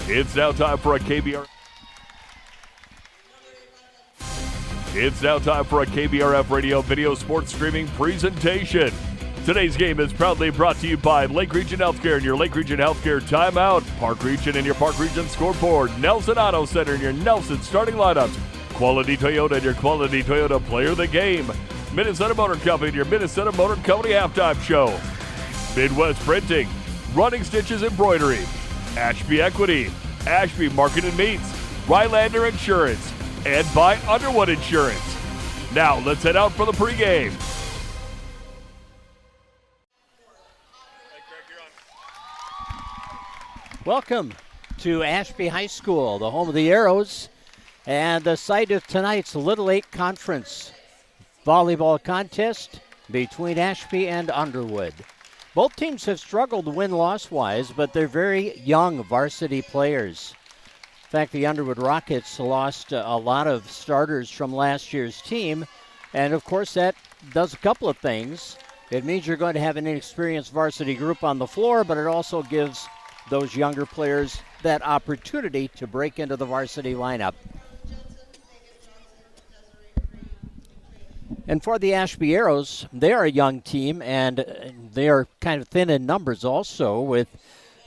It's now time for a KBRF. It's now time for a KBRF Radio Video Sports Streaming presentation. Today's game is proudly brought to you by Lake Region Healthcare and your Lake Region Healthcare timeout, Park Region and your Park Region scoreboard, Nelson Auto Center and your Nelson starting lineups, Quality Toyota and your Quality Toyota player of the game, Minnesota Motor Company and your Minnesota Motor Company halftime show, Midwest Printing, Running Stitches Embroidery, Ashby Equity, Ashby Market and Meats, Rylander Insurance, and by Underwood Insurance. Now let's head out for the pregame. Welcome to Ashby High School, the home of the Arrows, and the site of tonight's Little 8 Conference volleyball contest between Ashby and Underwood. Both teams have struggled win-loss-wise, but they're very young varsity players. In fact, the Underwood Rockets lost a lot of starters from last year's team, and of course that does a couple of things. It means you're going to have an inexperienced varsity group on the floor, but it also gives those younger players that opportunity to break into the varsity lineup. And for the Ashby Arrows, they are a young team, and they are kind of thin in numbers also, with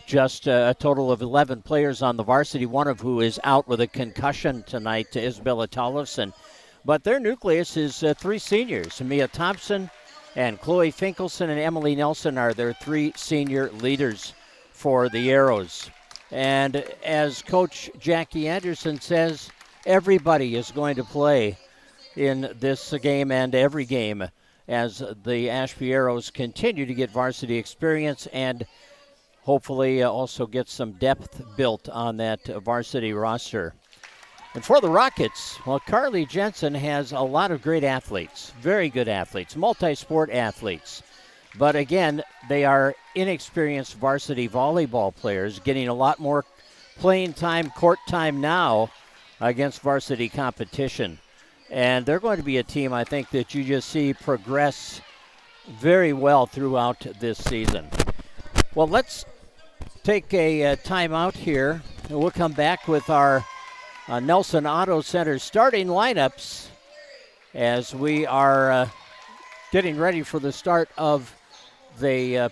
just a total of 11 players on the varsity, one of who is out with a concussion tonight to Isabella Tollefson. But their nucleus is 3 seniors. Mia Thompson and Chloe Finkelson and Emily Nelson are their 3 senior leaders for the Arrows. And as Coach Jackie Anderson says, everybody is going to play in this game and every game as the Ashby Arrows continue to get varsity experience and hopefully also get some depth built on that varsity roster. And for the Rockets, well, Carly Jensen has a lot of great athletes, very good athletes, multi-sport athletes. But again, they are inexperienced varsity volleyball players getting a lot more playing time, court time now against varsity competition. And they're going to be a team, I think, that you just see progress very well throughout this season. Well, let's take a timeout here, and we'll come back with our Nelson Auto Center starting lineups as we are getting ready for the start of the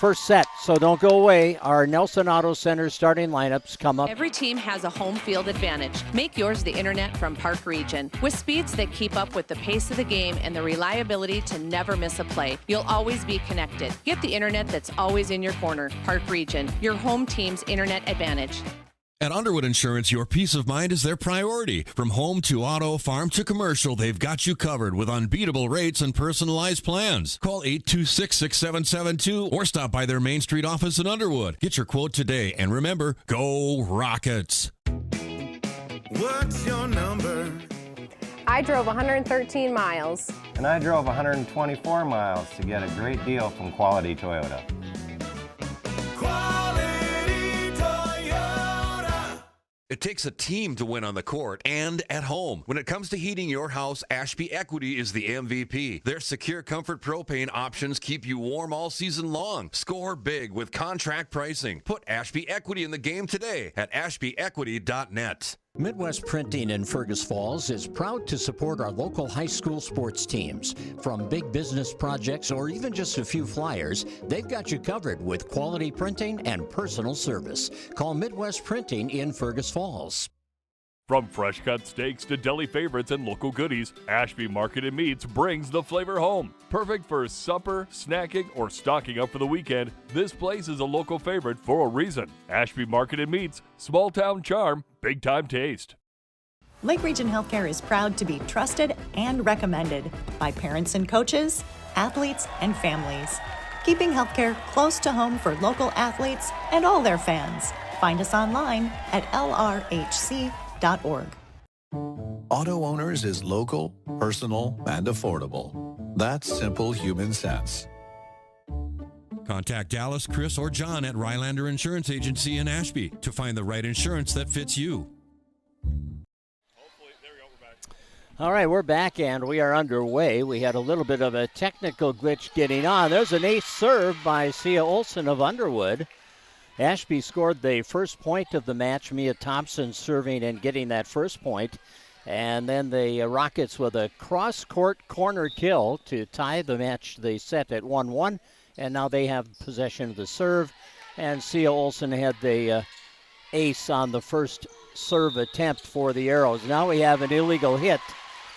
first set. So don't go away. Our Nelson Auto Center starting lineups come up. Every team has a home field advantage. Make yours the internet from Park Region. With speeds that keep up with the pace of the game and the reliability to never miss a play, you'll always be connected. Get the internet that's always in your corner. Park Region, your home team's internet advantage. At Underwood Insurance, your peace of mind is their priority. From home to auto, farm to commercial, they've got you covered with unbeatable rates and personalized plans. Call 826-6772 or stop by their Main Street office in Underwood. Get your quote today, and remember, go Rockets. What's your number? I drove 113 miles. And I drove 124 miles to get a great deal from Quality Toyota. It takes a team to win on the court and at home. When it comes to heating your house, Ashby Equity is the MVP. Their secure comfort propane options keep you warm all season long. Score big with contract pricing. Put Ashby Equity in the game today at ashbyequity.net. Midwest Printing in Fergus Falls is proud to support our local high school sports teams. From big business projects or even just a few flyers, they've got you covered with quality printing and personal service. Call Midwest Printing in Fergus Falls. From fresh cut steaks to deli favorites and local goodies, Ashby Market and Meats brings the flavor home. Perfect for supper, snacking, or stocking up for the weekend, this place is a local favorite for a reason. Ashby Market and Meats, small town charm, big time taste. Lake Region Healthcare is proud to be trusted and recommended by parents and coaches, athletes, and families. Keeping healthcare close to home for local athletes and all their fans. Find us online at lrhc.org. Auto Owners is local, personal, and affordable. That's simple human sense. Contact Dallas, Chris, or John at Rylander Insurance Agency in Ashby to find the right insurance that fits you. All right, we're back and we are underway. We had a little bit of a technical glitch getting on. There's an ace serve by Sia Olson of Underwood. Ashby scored the first point of the match. Mia Thompson serving and getting that first point. And then the Rockets with a cross-court corner kill to tie the match. They set at 1-1, and now they have possession of the serve. And Sia Olsen had the ace on the first serve attempt for the Arrows. Now we have an illegal hit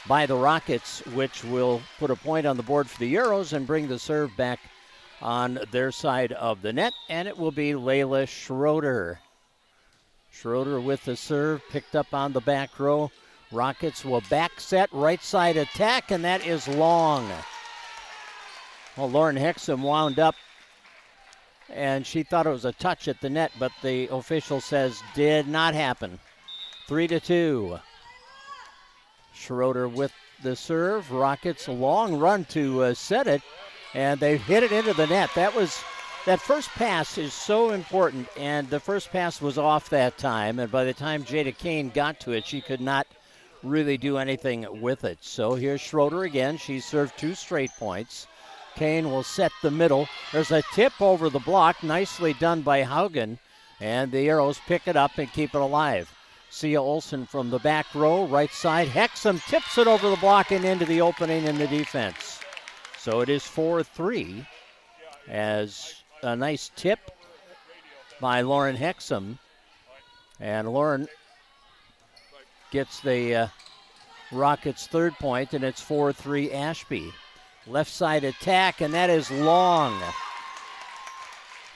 by the Rockets, which will put a point on the board for the Arrows and bring the serve back on their side of the net, and it will be Layla Schroeder. Schroeder with the serve, picked up on the back row. Rockets will back set, right side attack, and that is long. Well, Lauren Hexum wound up, and she thought it was a touch at the net, but the official says did not happen. 3-2. Schroeder with the serve. Rockets a long run to set it, and they hit it into the net. That first pass is so important, and the first pass was off that time, and by the time Jada Kane got to it, she could not really do anything with it. So here's Schroeder again. She served 2 straight points. Kane will set the middle. There's a tip over the block, nicely done by Haugen, and the Arrows pick it up and keep it alive. Sia Olsen from the back row, right side. Hexum tips it over the block and into the opening in the defense. So it is 4-3 as a nice tip by Lauren Hexum. And Lauren gets the Rockets' third point, and it's 4-3 Ashby. Left side attack, and that is long.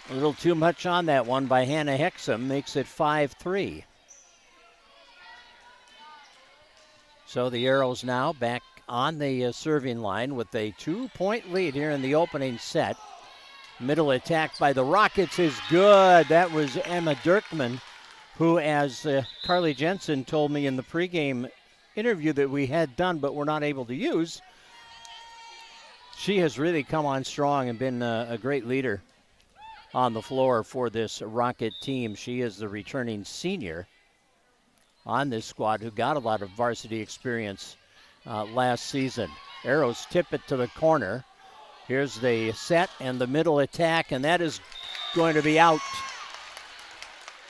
A little too much on that one by Hannah Hexum, makes it 5-3. So the Arrows now back on the serving line with a 2-point lead here in the opening set. Middle attack by the Rockets is good. That was Emma Dirkman, who, as Carly Jensen told me in the pregame interview that we had done but were not able to use, she has really come on strong and been a great leader on the floor for this Rocket team. She is the returning senior on this squad who got a lot of varsity experience last season. Arrows tip it to the corner. Here's the set and the middle attack, and that is going to be out.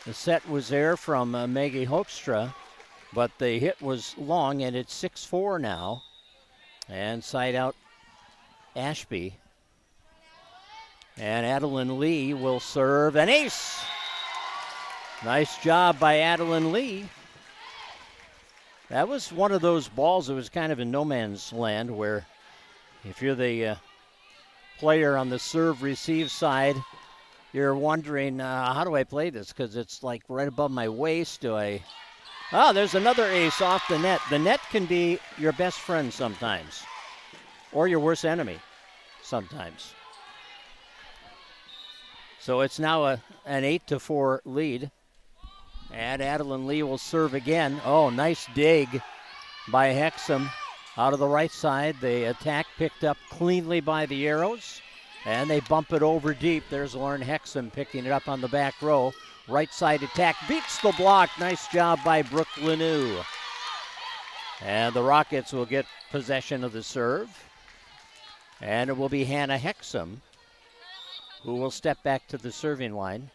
The set was there from Maggie Hoekstra, but the hit was long, and it's 6-4 now. And side out Ashby. And Adeline Lee will serve an ace. Nice job by Adeline Lee. That was one of those balls that was kind of in no man's land, where if you're the player on the serve-receive side, you're wondering, how do I play this? Because it's like right above my waist. There's another ace off the net. The net can be your best friend sometimes, or your worst enemy sometimes. So it's now an 8-4 lead. And Adeline Lee will serve again. Oh, nice dig by Hexum out of the right side. The attack picked up cleanly by the Arrows, and they bump it over deep. There's Lauren Hexum picking it up on the back row. Right side attack beats the block. Nice job by Brooke Lanou. And the Rockets will get possession of the serve. And it will be Hannah Hexum who will step back to the serving line.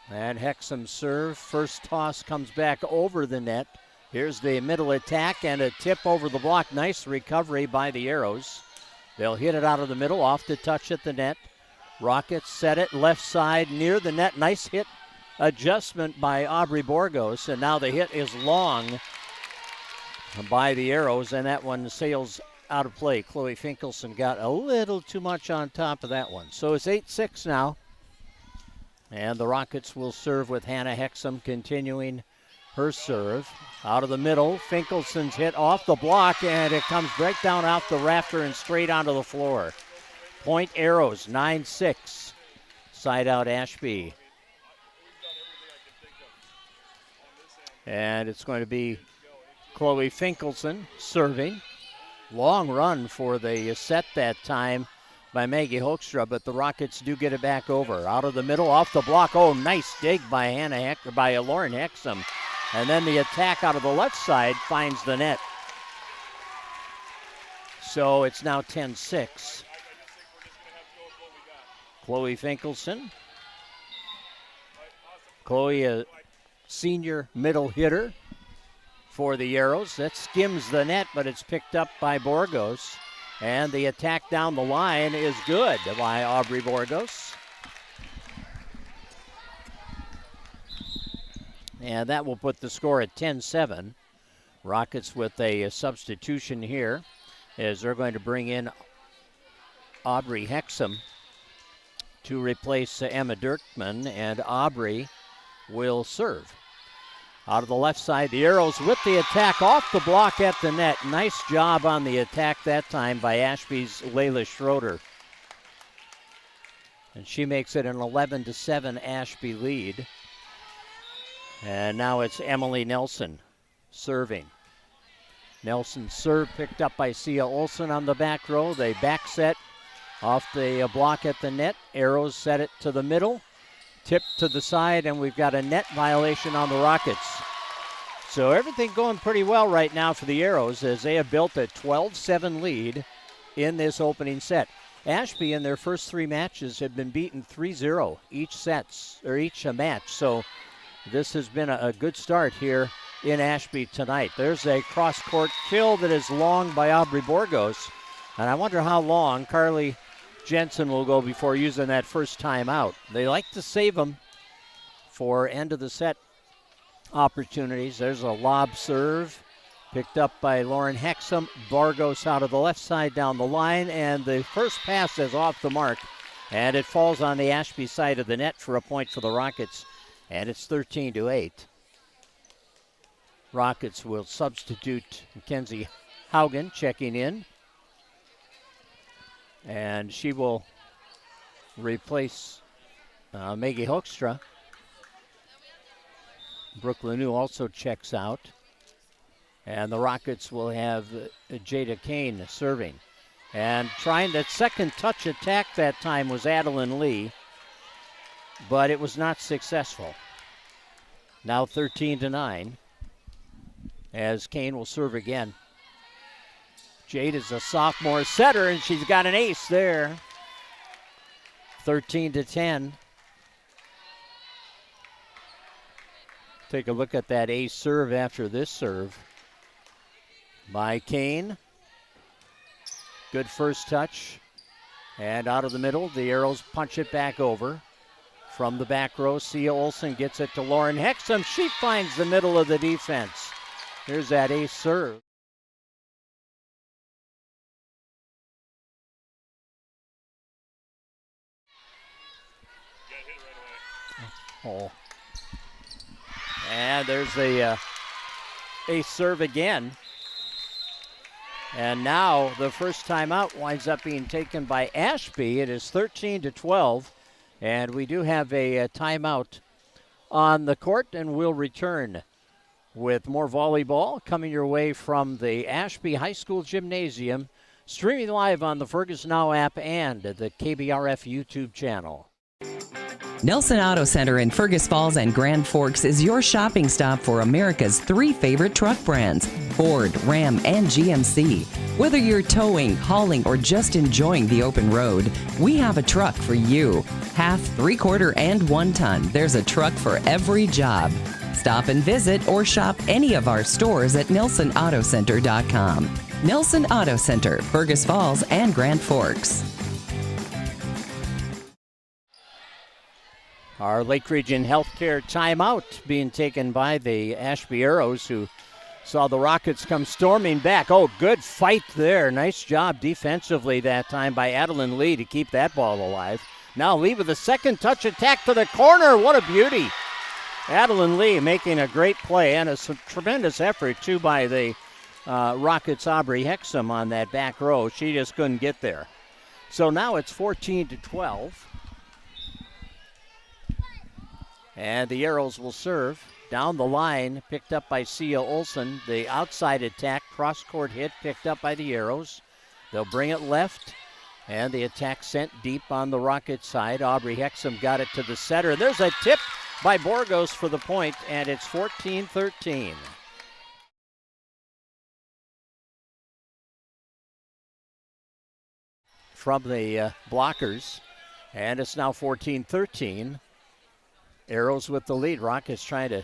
And Hexum's serve, first toss comes back over the net. Here's the middle attack and a tip over the block. Nice recovery by the Arrows. They'll hit it out of the middle, off the touch at the net. Rockets set it left side near the net. Nice hit adjustment by Aubrey Borgos, and now the hit is long by the Arrows, and that one sails out of play. Chloe Finkelson got a little too much on top of that one. So it's 8-6 now. And the Rockets will serve with Hannah Hexum continuing her serve. Out of the middle, Finkelson's hit off the block, and it comes right down off the rafter and straight onto the floor. Point Arrows, 9-6. Side out Ashby. And it's going to be Chloe Finkelson serving. Long run for the set that time by Maggie Hoekstra, but the Rockets do get it back over. Out of the middle, off the block. Oh, nice dig by Lauren Hexum. And then the attack out of the left side finds the net. So it's now 10-6. Chloe Finkelson Chloe, a senior middle hitter for the Arrows. That skims the net, but it's picked up by Borgos. And the attack down the line is good by Aubrey Borgos. And that will put the score at 10-7. Rockets with a substitution here as they're going to bring in Aubrey Hexum to replace Emma Dirkman, and Aubrey will serve. Out of the left side, the Arrows with the attack off the block at the net. Nice job on the attack that time by Ashby's Layla Schroeder. And she makes it an 11-7 Ashby lead. And now it's Emily Nelson serving. Nelson's serve picked up by Sia Olsen on the back row. They back set off the block at the net. Arrows set it to the middle. Tip to the side, and we've got a net violation on the Rockets. So everything going pretty well right now for the Arrows as they have built a 12-7 lead in this opening set. Ashby in their first 3 matches have been beaten 3-0 each match. So this has been a good start here in Ashby tonight. There's a cross-court kill that is long by Aubrey Borgos. And I wonder how long Carly Jensen will go before using that first timeout. They like to save them for end of the set opportunities. There's a lob serve picked up by Lauren Hexum. Borgos out of the left side down the line, and the first pass is off the mark, and it falls on the Ashby side of the net for a point for the Rockets, and it's 13-8. Rockets will substitute Mackenzie Haugen checking in. And she will replace Maggie Hoekstra. Brooke Lanou also checks out. And the Rockets will have Jada Kane serving. And trying that second touch attack that time was Adeline Lee, but it was not successful. Now 13-9 as Kane will serve again. Jade is a sophomore setter, and she's got an ace there. 13-10. Take a look at that ace serve after this serve by Kane. Good first touch. And out of the middle, the Arrows punch it back over. From the back row, Sia Olsen gets it to Lauren Hexum. She finds the middle of the defense. Here's that ace serve. Oh. And there's the ace serve again. And now the first timeout winds up being taken by Ashby. It is 13-12. And we do have a timeout on the court, and we'll return with more volleyball coming your way from the Ashby High School Gymnasium, streaming live on the Ferguson Now app and the KBRF YouTube channel. Nelson Auto Center in Fergus Falls and Grand Forks is your shopping stop for America's 3 favorite truck brands, Ford, Ram, and GMC. Whether you're towing, hauling, or just enjoying the open road, we have a truck for you. Half, 3/4, and 1 ton, there's a truck for every job. Stop and visit or shop any of our stores at NelsonAutoCenter.com. Nelson Auto Center, Fergus Falls and Grand Forks. Our Lake Region Healthcare timeout being taken by the Ashby Arrows, who saw the Rockets come storming back. Oh, good fight there. Nice job defensively that time by Adeline Lee to keep that ball alive. Now Lee with a second touch attack to the corner. What a beauty. Adeline Lee making a great play, and a tremendous effort, too, by the Rockets' Aubrey Hexum on that back row. She just couldn't get there. So now it's 14-12. And the Arrows will serve down the line, picked up by Sia Olsen. The outside attack, cross-court hit, picked up by the Arrows. They'll bring it left, and the attack sent deep on the Rocket side. Aubrey Hexum got it to the setter. There's a tip by Borgos for the point, and it's 14-13. From the blockers, and it's now 14-13. Arrows with the lead. Rockets trying to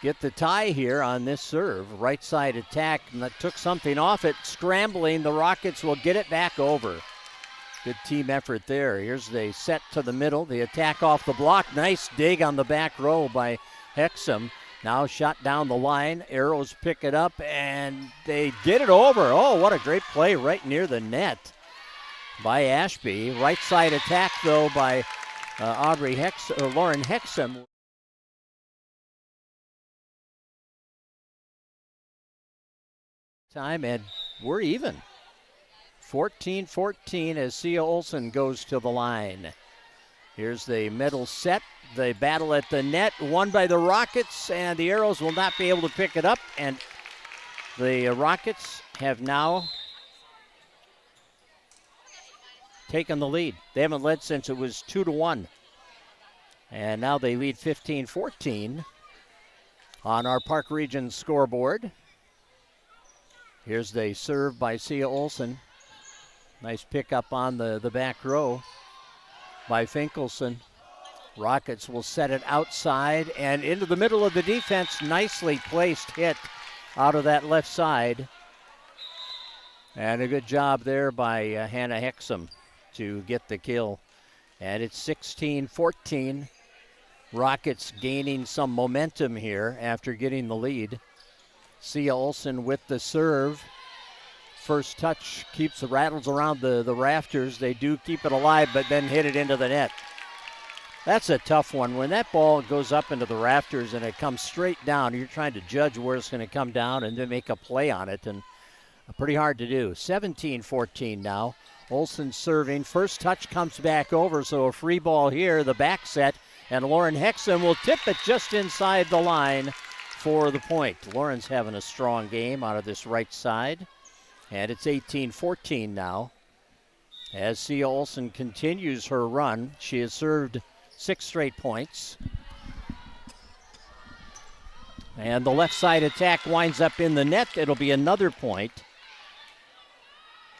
get the tie here on this serve. Right side attack, and that took something off it. Scrambling, the Rockets will get it back over. Good team effort there. Here's the set to the middle. The attack off the block. Nice dig on the back row by Hexum. Now shot down the line. Arrows pick it up, and they get it over. Oh, what a great play right near the net by Ashby. Right side attack, though, by Lauren Hexum. Time, and we're even. 14-14 as Sia Olsen goes to the line. Here's the middle set. They battle at the net, won by the Rockets, and the Arrows will not be able to pick it up. And the Rockets have now taken the lead. They haven't led since it was 2-1. And now they lead 15-14 on our Park Region scoreboard. Here's the serve by Sia Olsen. Nice pickup on the back row by Finkelson. Rockets will set it outside and into the middle of the defense. Nicely placed hit out of that left side. And a good job there by Hannah Hexum to get the kill. And it's 16-14. Rockets gaining some momentum here after getting the lead. Sia Olsen with the serve. First touch rattles around the rafters. They do keep it alive, but then hit it into the net. That's a tough one. When that ball goes up into the rafters and it comes straight down, you're trying to judge where it's going to come down and then make a play on it, and pretty hard to do. 17-14 now. Olsen serving. First touch comes back over, so a free ball here. The back set, and Lauren Hexum will tip it just inside the line for the point. Lauren's having a strong game out of this right side. And it's 18-14 now. As Sia Olsen continues her run, she has served 6 straight points. And the left side attack winds up in the net. It'll be another point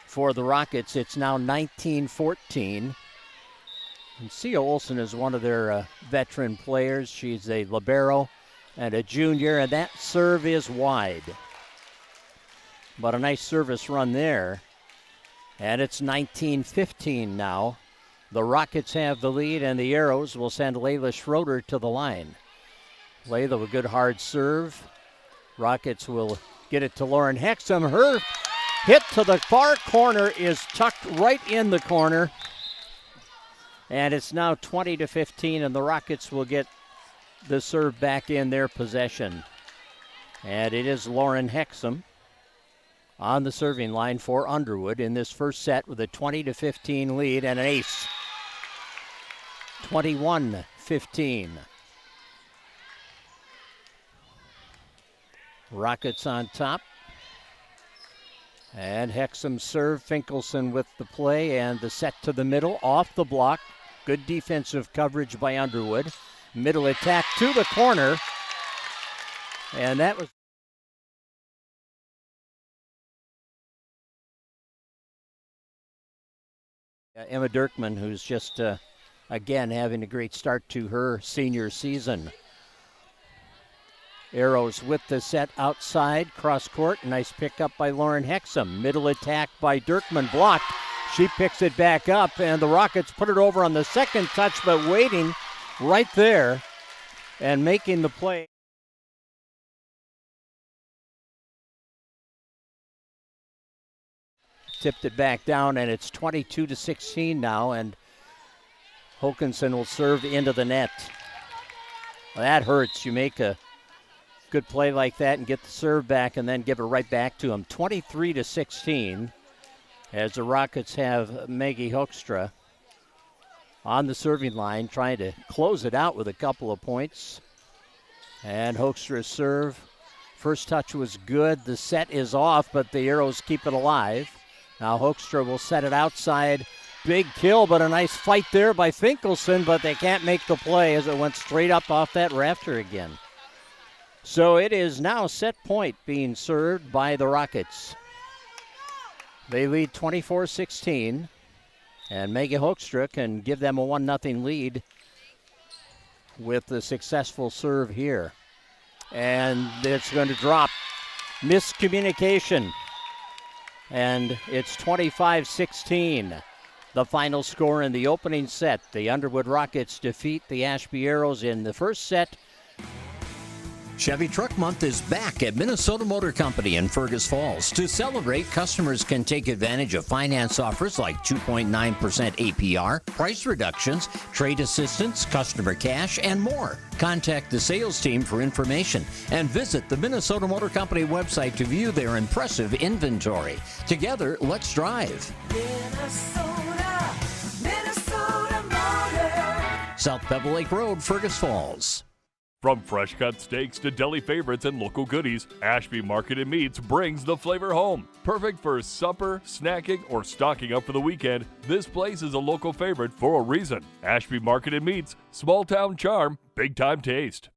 for the Rockets. It's now 19-14. And Sia Olsen is one of their veteran players. She's a libero and a junior, and that serve is wide. But a nice service run there. And it's 19-15 now. The Rockets have the lead, and the Arrows will send Layla Schroeder to the line. Layla with a good hard serve. Rockets will get it to Lauren Hexum. Her hit to the far corner is tucked right in the corner. And it's now 20-15, and the Rockets will get the serve back in their possession. And it is Lauren Hexum on the serving line for Underwood in this first set with a 20-15 lead and an ace. 21-15. Rockets on top. And Hexum serve. Finkelson with the play and the set to the middle off the block. Good defensive coverage by Underwood. Middle attack to the corner. And that was Emma Dirkman, who's just, again, having a great start to her senior season. Arrows with the set outside, cross court. Nice pickup by Lauren Hexum. Middle attack by Dirkman, blocked. She picks it back up, and the Rockets put it over on the second touch, but waiting right there and making the play. Tipped it back down, and it's 22-16 now, and Hokanson will serve into the net. Well, that hurts. You make a good play like that and get the serve back and then give it right back to him. 23-16 as the Rockets have Maggie Hoekstra on the serving line trying to close it out with a couple of points. And Hoekstra's serve. First touch was good. The set is off, but the Arrows keep it alive. Now Hoekstra will set it outside. Big kill, but a nice fight there by Finkelson, but they can't make the play as it went straight up off that rafter again. So it is now set point being served by the Rockets. They lead 24-16, and Maggie Hoekstra can give them a 1-0 lead with the successful serve here. And it's going to drop. Miscommunication. And it's 25-16. The final score in the opening set. The Underwood Rockets defeat the Ashby Arrows in the first set. Chevy Truck Month is back at Minnesota Motor Company in Fergus Falls. To celebrate, customers can take advantage of finance offers like 2.9% APR, price reductions, trade assistance, customer cash, and more. Contact the sales team for information and visit the Minnesota Motor Company website to view their impressive inventory. Together, let's drive. Minnesota Motor. South Pebble Lake Road, Fergus Falls. From fresh-cut steaks to deli favorites and local goodies, Ashby Market and Meats brings the flavor home. Perfect for supper, snacking, or stocking up for the weekend, this place is a local favorite for a reason. Ashby Market and Meats, small-town charm, big-time taste.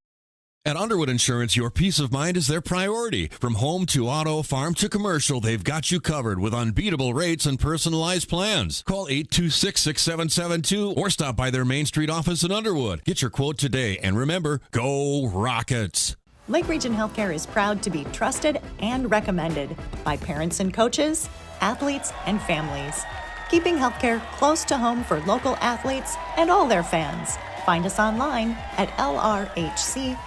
At Underwood Insurance, your peace of mind is their priority. From home to auto, farm to commercial, they've got you covered with unbeatable rates and personalized plans. Call 826-6772 or stop by their Main Street office in Underwood. Get your quote today, and remember, go Rockets! Lake Region Healthcare is proud to be trusted and recommended by parents and coaches, athletes, and families. Keeping healthcare close to home for local athletes and all their fans. Find us online at lrhc.org.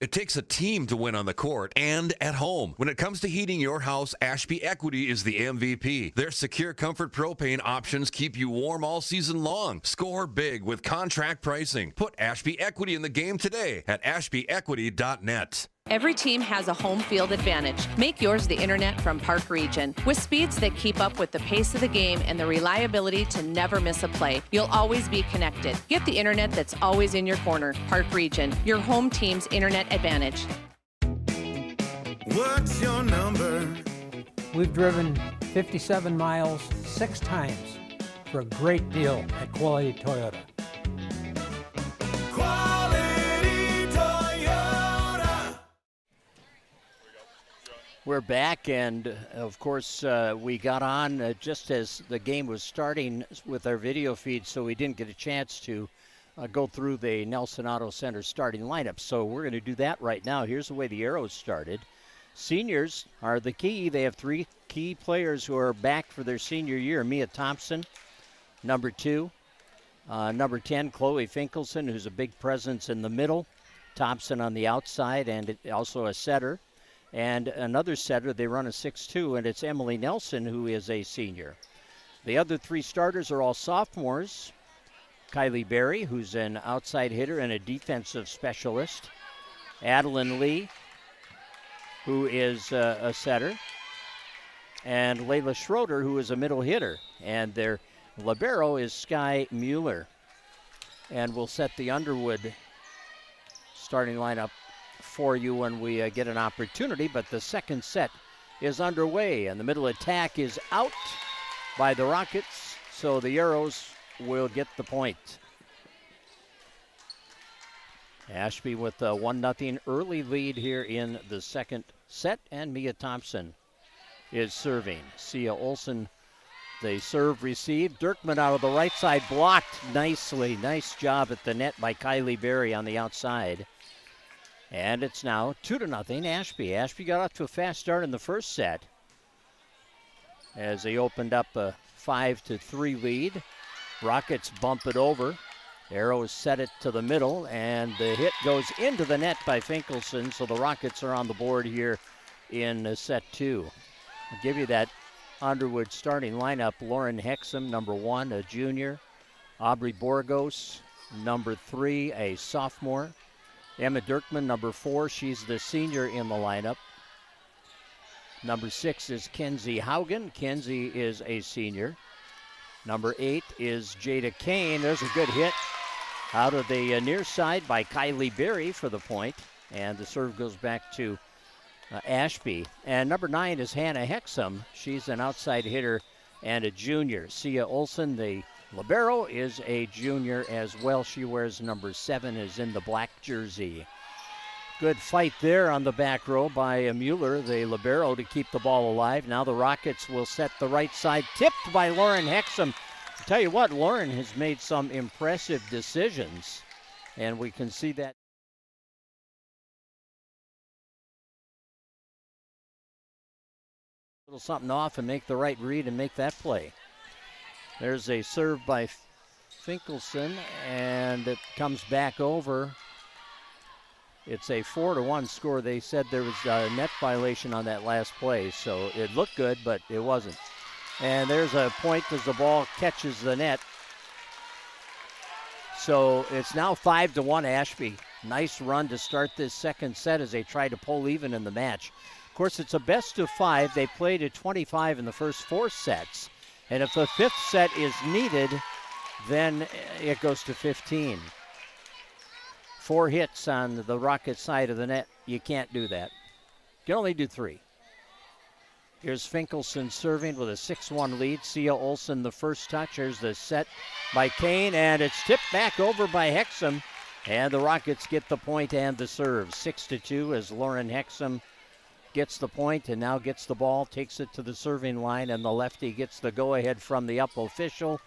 It takes a team to win on the court and at home. When it comes to heating your house, Ashby Equity is the MVP. Their secure comfort propane options keep you warm all season long. Score big with contract pricing. Put Ashby Equity in the game today at ashbyequity.net. Every team has a home field advantage. Make yours the internet from Park Region. With speeds that keep up with the pace of the game and the reliability to never miss a play, you'll always be connected. Get the internet that's always in your corner. Park Region, your home team's internet advantage. What's your number? We've driven 57 miles 6 times for a great deal at Quality Toyota. We're back, and of course, we got on just as the game was starting with our video feed, so we didn't get a chance to go through the Nelson Auto Center starting lineup. So we're going to do that right now. Here's the way the Arrows started. Seniors are the key. They have 3 key players who are back for their senior year. Mia Thompson, number 2. Number 10, Chloe Finkelson, who's a big presence in the middle. Thompson on the outside, and also a setter. And another setter, they run a 6-2, and it's Emily Nelson, who is a senior. The other 3 starters are all sophomores. Kylie Berry, who's an outside hitter and a defensive specialist. Adeline Lee, who is a setter. And Layla Schroeder, who is a middle hitter. And their libero is Sky Mueller. And we'll set the Underwood starting lineup for you when we get an opportunity, but the second set is underway, and the middle attack is out by the Rockets, so the Arrows will get the point. Ashby with a 1-0 early lead here in the second set, and Mia Thompson is serving. Sia Olsen, the serve received. Dirkman out of the right side, blocked nicely. Nice job at the net by Kylie Berry on the outside. And it's now 2-0 Ashby. Ashby got off to a fast start in the first set as they opened up a 5-3 lead. Rockets bump it over. Arrows set it to the middle, and the hit goes into the net by Finkelson, so the Rockets are on the board here in set 2. I'll give you that Underwood starting lineup. Lauren Hexum, number 1, a junior. Aubrey Borgos, number 3, a sophomore. Emma Dirkman, number 4, she's the senior in the lineup. Number 6 is Kenzie Haugen. Kenzie is a senior. Number 8 is Jada Kane. There's a good hit out of the near side by Kylie Berry for the point. And the serve goes back to Ashby. And number 9 is Hannah Hexum. She's an outside hitter and a junior. Sia Olsen, the libero, is a junior as well. She wears number 7, is in the black jersey. Good fight there on the back row by Mueller, the libero, to keep the ball alive. Now the Rockets will set the right side, tipped by Lauren Hexum. I'll tell you what, Lauren has made some impressive decisions And we can see that. Little something off and make the right read and make that play. There's a serve by Finkelson, and it comes back over. It's a 4-1 score. They said there was a net violation on that last play, so it looked good, but it wasn't. And there's a point as the ball catches the net. So it's now 5-1 Ashby. Nice run to start this second set as they try to pull even in the match. Of course, it's a best of 5. They played at 25 in the first 4 sets. And if the 5th set is needed, then it goes to 15. 4 hits on the Rocket side of the net. You can't do that. You can only do 3. Here's Finkelson serving with a 6-1 lead. Sia Olsen the first touch. Here's the set by Kane, and it's tipped back over by Hexum. And the Rockets get the point and the serve. 6-2 as Lauren Hexum gets the point and now gets the ball, takes it to the serving line, and the lefty gets the go-ahead from the up official.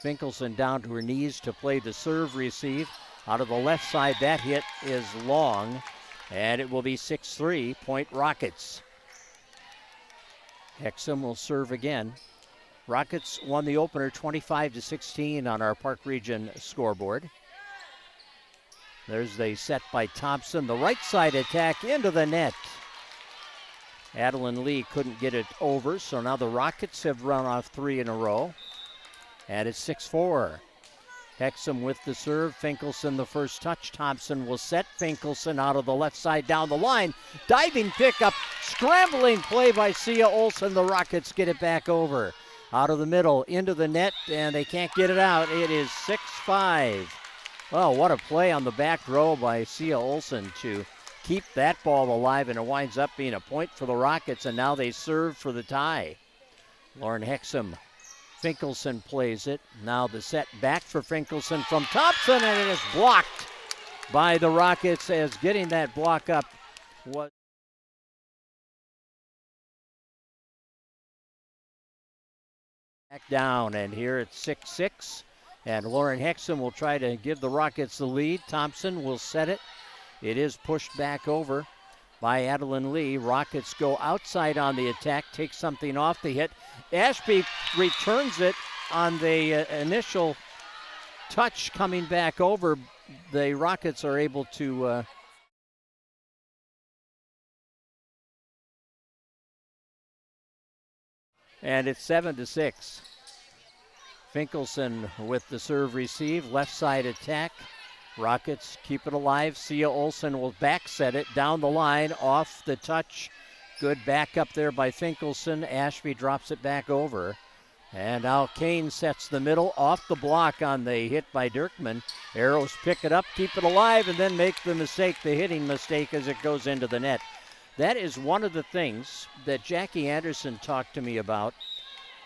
Finkelson down to her knees to play the serve receive. Out of the left side, that hit is long, and it will be 6-3, point Rockets. Hexum will serve again. Rockets won the opener 25-16 on our Park Region scoreboard. There's the set by Thompson. The right side attack into the net. Adeline Lee couldn't get it over, so now the Rockets have run off 3 in a row. And it's 6-4. Hexum with the serve. Finkelson the first touch. Thompson will set. Finkelson out of the left side down the line. Diving pickup. Scrambling play by Sia Olsen. The Rockets get it back over. Out of the middle into the net, and they can't get it out. It is 6-5. Well, what a play on the back row by Sia Olsen to keep that ball alive, and it winds up being a point for the Rockets, and now they serve for the tie. Lauren Hexum. Finkelson plays it. Now the set back for Finkelson from Thompson, and it is blocked by the Rockets, as getting that block up was back down, and here it's 6-6, and Lauren Hexum will try to give the Rockets the lead. Thompson will set it. It is pushed back over by Adeline Lee. Rockets go outside on the attack, take something off the hit. Ashby returns it on the initial touch coming back over. The Rockets are able to and it's 7-6. Finkelson with the serve receive, left side attack. Rockets keep it alive. Sia Olsen will back set it down the line, off the touch. Good back up there by Finkelson. Ashby drops it back over. And now Kane sets the middle, off the block on the hit by Dirkman. Arrows pick it up, keep it alive, and then make the mistake, the hitting mistake, as it goes into the net. That is one of the things that Jackie Anderson talked to me about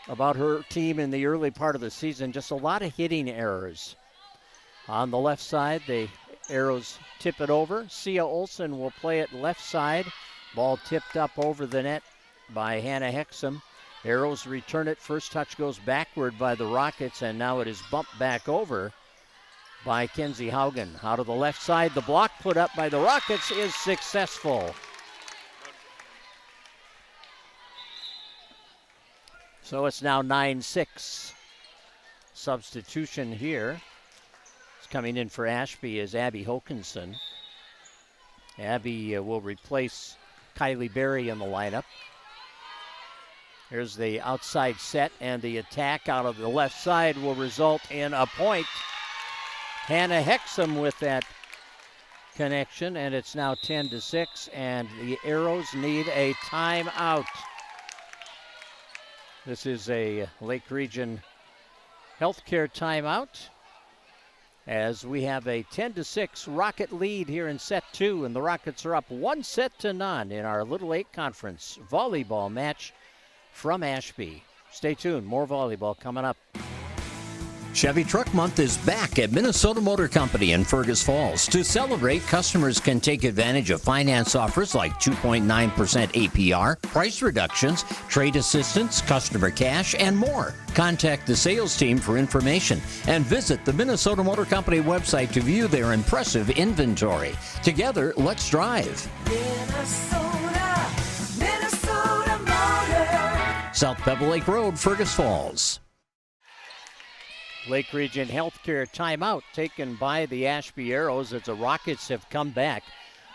her team in the early part of the season. Just a lot of hitting errors. On the left side, the Arrows tip it over. Sia Olsen will play it left side. Ball tipped up over the net by Hannah Hexum. Arrows return it. First touch goes backward by the Rockets, and now it is bumped back over by Kenzie Haugen. Out of the left side, the block put up by the Rockets is successful. So it's now 9-6. Substitution here. Coming in for Ashby is Abby Hokinson. Abby will replace Kylie Berry in the lineup. Here's the outside set, and the attack out of the left side will result in a point. Hannah Hexum with that connection, and it's now 10-6, and the Arrows need a timeout. This is a Lake Region Healthcare timeout, as we have a 10-6 Rocket lead here in set 2, and the Rockets are up 1-0 in our Little 8 Conference volleyball match from Ashby. Stay tuned, more volleyball coming up. Chevy Truck Month is back at Minnesota Motor Company in Fergus Falls. To celebrate, customers can take advantage of finance offers like 2.9% APR, price reductions, trade assistance, customer cash, and more. Contact the sales team for information and visit the Minnesota Motor Company website to view their impressive inventory. Together, let's drive. Minnesota Motor. South Pebble Lake Road, Fergus Falls. Lake Region Healthcare timeout taken by the Ashby Arrows as the Rockets have come back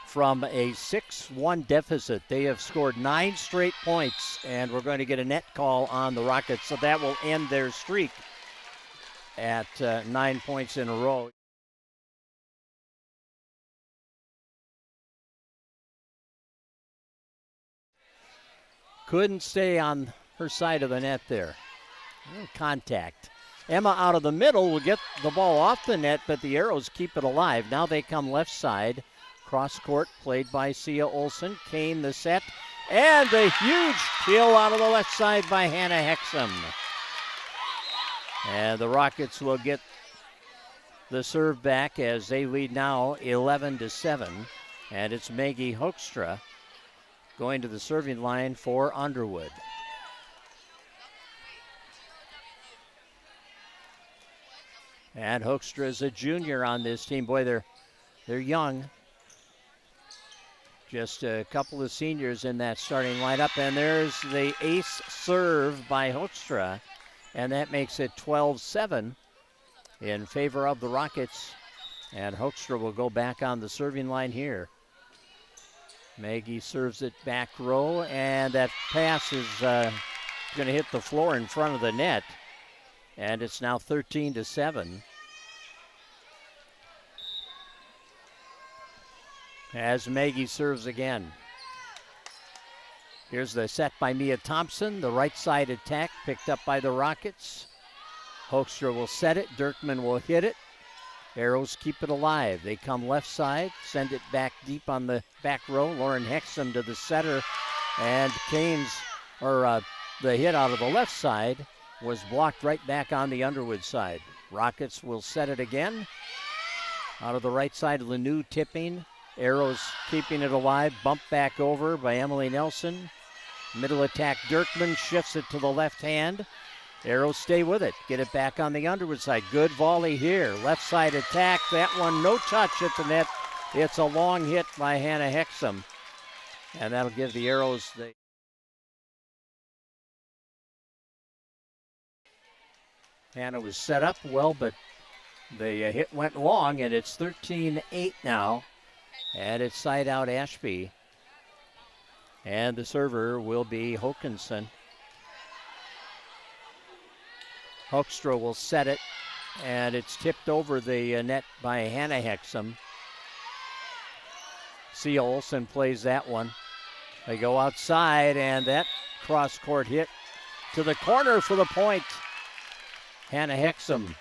from a 6-1 deficit. They have scored 9 straight points, and we're going to get a net call on the Rockets, so that will end their streak at 9 points in a row. Couldn't stay on her side of the net there. Contact. Emma out of the middle will get the ball off the net, but the Arrows keep it alive. Now they come left side. Cross court played by Sia Olsen. Kane the set. And a huge kill out of the left side by Hannah Hexum. And the Rockets will get the serve back as they lead now 11-7. And it's Maggie Hoekstra going to the serving line for Underwood. And Hoekstra is a junior on this team. Boy, they're young. Just a couple of seniors in that starting lineup. And there's the ace serve by Hoekstra. And that makes it 12-7 in favor of the Rockets. And Hoekstra will go back on the serving line here. Maggie serves it back row. And that pass is going to hit the floor in front of the net. And it's now 13-7. As Maggie serves again. Here's the set by Mia Thompson. The right side attack picked up by the Rockets. Hoekstra will set it. Dirkman will hit it. Arrows keep it alive. They come left side, send it back deep on the back row. Lauren Hexum to the setter. And the hit out of the left side was blocked right back on the Underwood side. Rockets will set it again. Out of the right side, Lanou tipping. Arrows keeping it alive. Bump back over by Emily Nelson. Middle attack, Dirkman shifts it to the left hand. Arrows stay with it. Get it back on the Underwood side. Good volley here. Left side attack. That one no touch at the net. It's a long hit by Hannah Hexum. And that'll give the Arrows the... Hannah was set up well, but the hit went long, and it's 13-8 now. And it's side out Ashby. And the server will be Hokanson. Hoekstra will set it, and it's tipped over the net by Hannah Hexum. Sia Olsen plays that one. They go outside, and that cross-court hit to the corner for the point. Hannah Hexum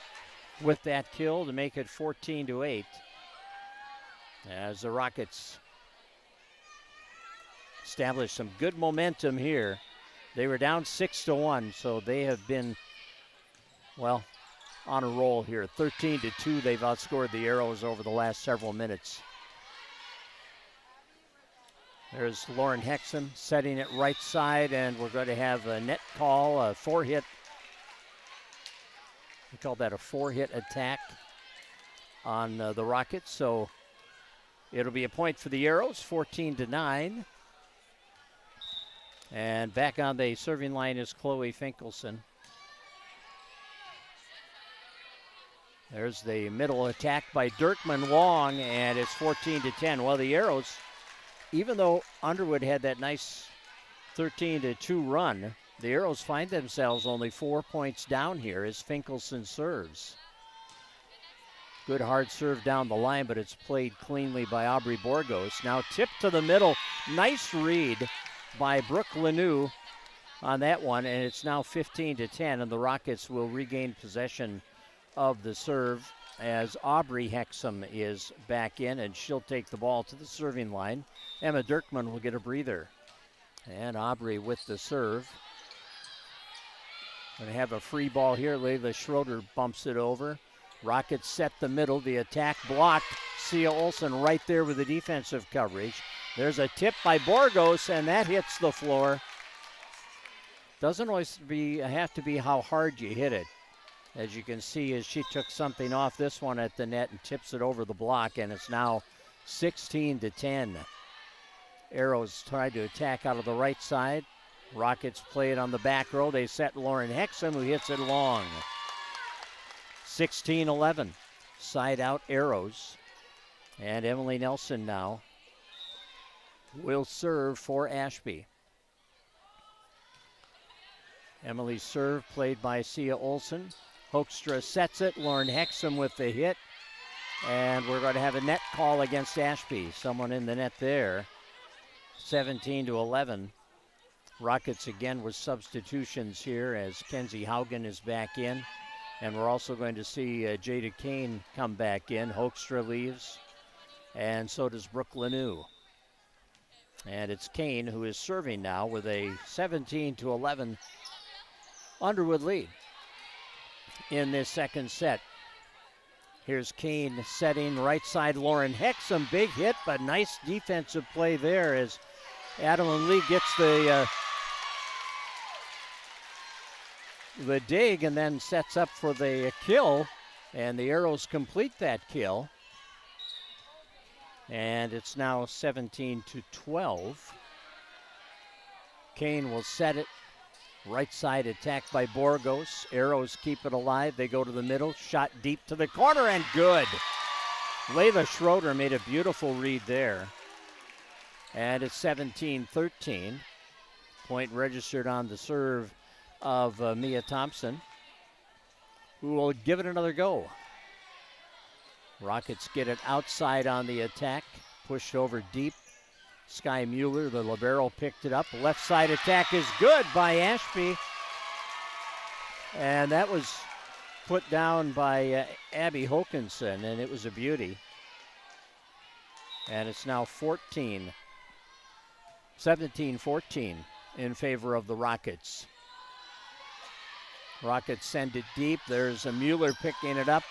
with that kill to make it 14-8. As the Rockets establish some good momentum here. They were down 6-1, so they have been, well, on a roll here. 13-2, they've outscored the Arrows over the last several minutes. There's Lauren Hexum setting it right side, and we're going to have a net call, a 4-hit. We call that a 4-hit attack on the Rockets, so it'll be a point for the Arrows, 14-9. And back on the serving line is Chloe Finkelson. There's the middle attack by Dirkman long, and it's 14-10. Well, the Arrows, even though Underwood had that nice 13-2 run, the Arrows find themselves only 4 points down here as Finkelson serves. Good hard serve down the line, but it's played cleanly by Aubrey Borgos. Now tipped to the middle. Nice read by Brooke Lanou on that one, and it's now 15-10, and the Rockets will regain possession of the serve as Aubrey Hexum is back in, and she'll take the ball to the serving line. Emma Dirkman will get a breather. And Aubrey with the serve. Going to have a free ball here. Layla Schroeder bumps it over. Rockets set the middle. The attack blocked. Sia Olsen right there with the defensive coverage. There's a tip by Borgos, and that hits the floor. Doesn't always have to be how hard you hit it. As you can see, as she took something off this one at the net and tips it over the block, and it's now 16-10. Arrows tried to attack out of the right side. Rockets play it on the back row. They set Lauren Hexum, who hits it long. 16-11. Side out Arrows. And Emily Nelson now will serve for Ashby. Emily's serve played by Sia Olsen. Hoekstra sets it. Lauren Hexum with the hit. And we're going to have a net call against Ashby. Someone in the net there. 17-11. Rockets again with substitutions here as Kenzie Haugen is back in. And we're also going to see Jada Kane come back in. Hoekstra leaves. And so does Brooke Lanou. And it's Kane who is serving now with a 17-11 Underwood lead in this second set. Here's Kane setting right side. Lauren Hexum, big hit, but nice defensive play there as Adeline Lee gets the dig and then sets up for the kill, and the Arrows complete that kill. And it's now 17-12. Kane will set it. Right side attacked by Borgos. Arrows keep it alive. They go to the middle. Shot deep to the corner and good. Layla Schroeder made a beautiful read there. And it's 17-13. Point registered on the serve of Mia Thompson, who will give it another go. Rockets get it outside on the attack. Pushed over deep. Sky Mueller, the libero, picked it up. Left side attack is good by Ashby. And that was put down by Abby Hokinson, and it was a beauty. And it's now 17-14 in favor of the Rockets. Rockets send it deep. There's a Mueller picking it up,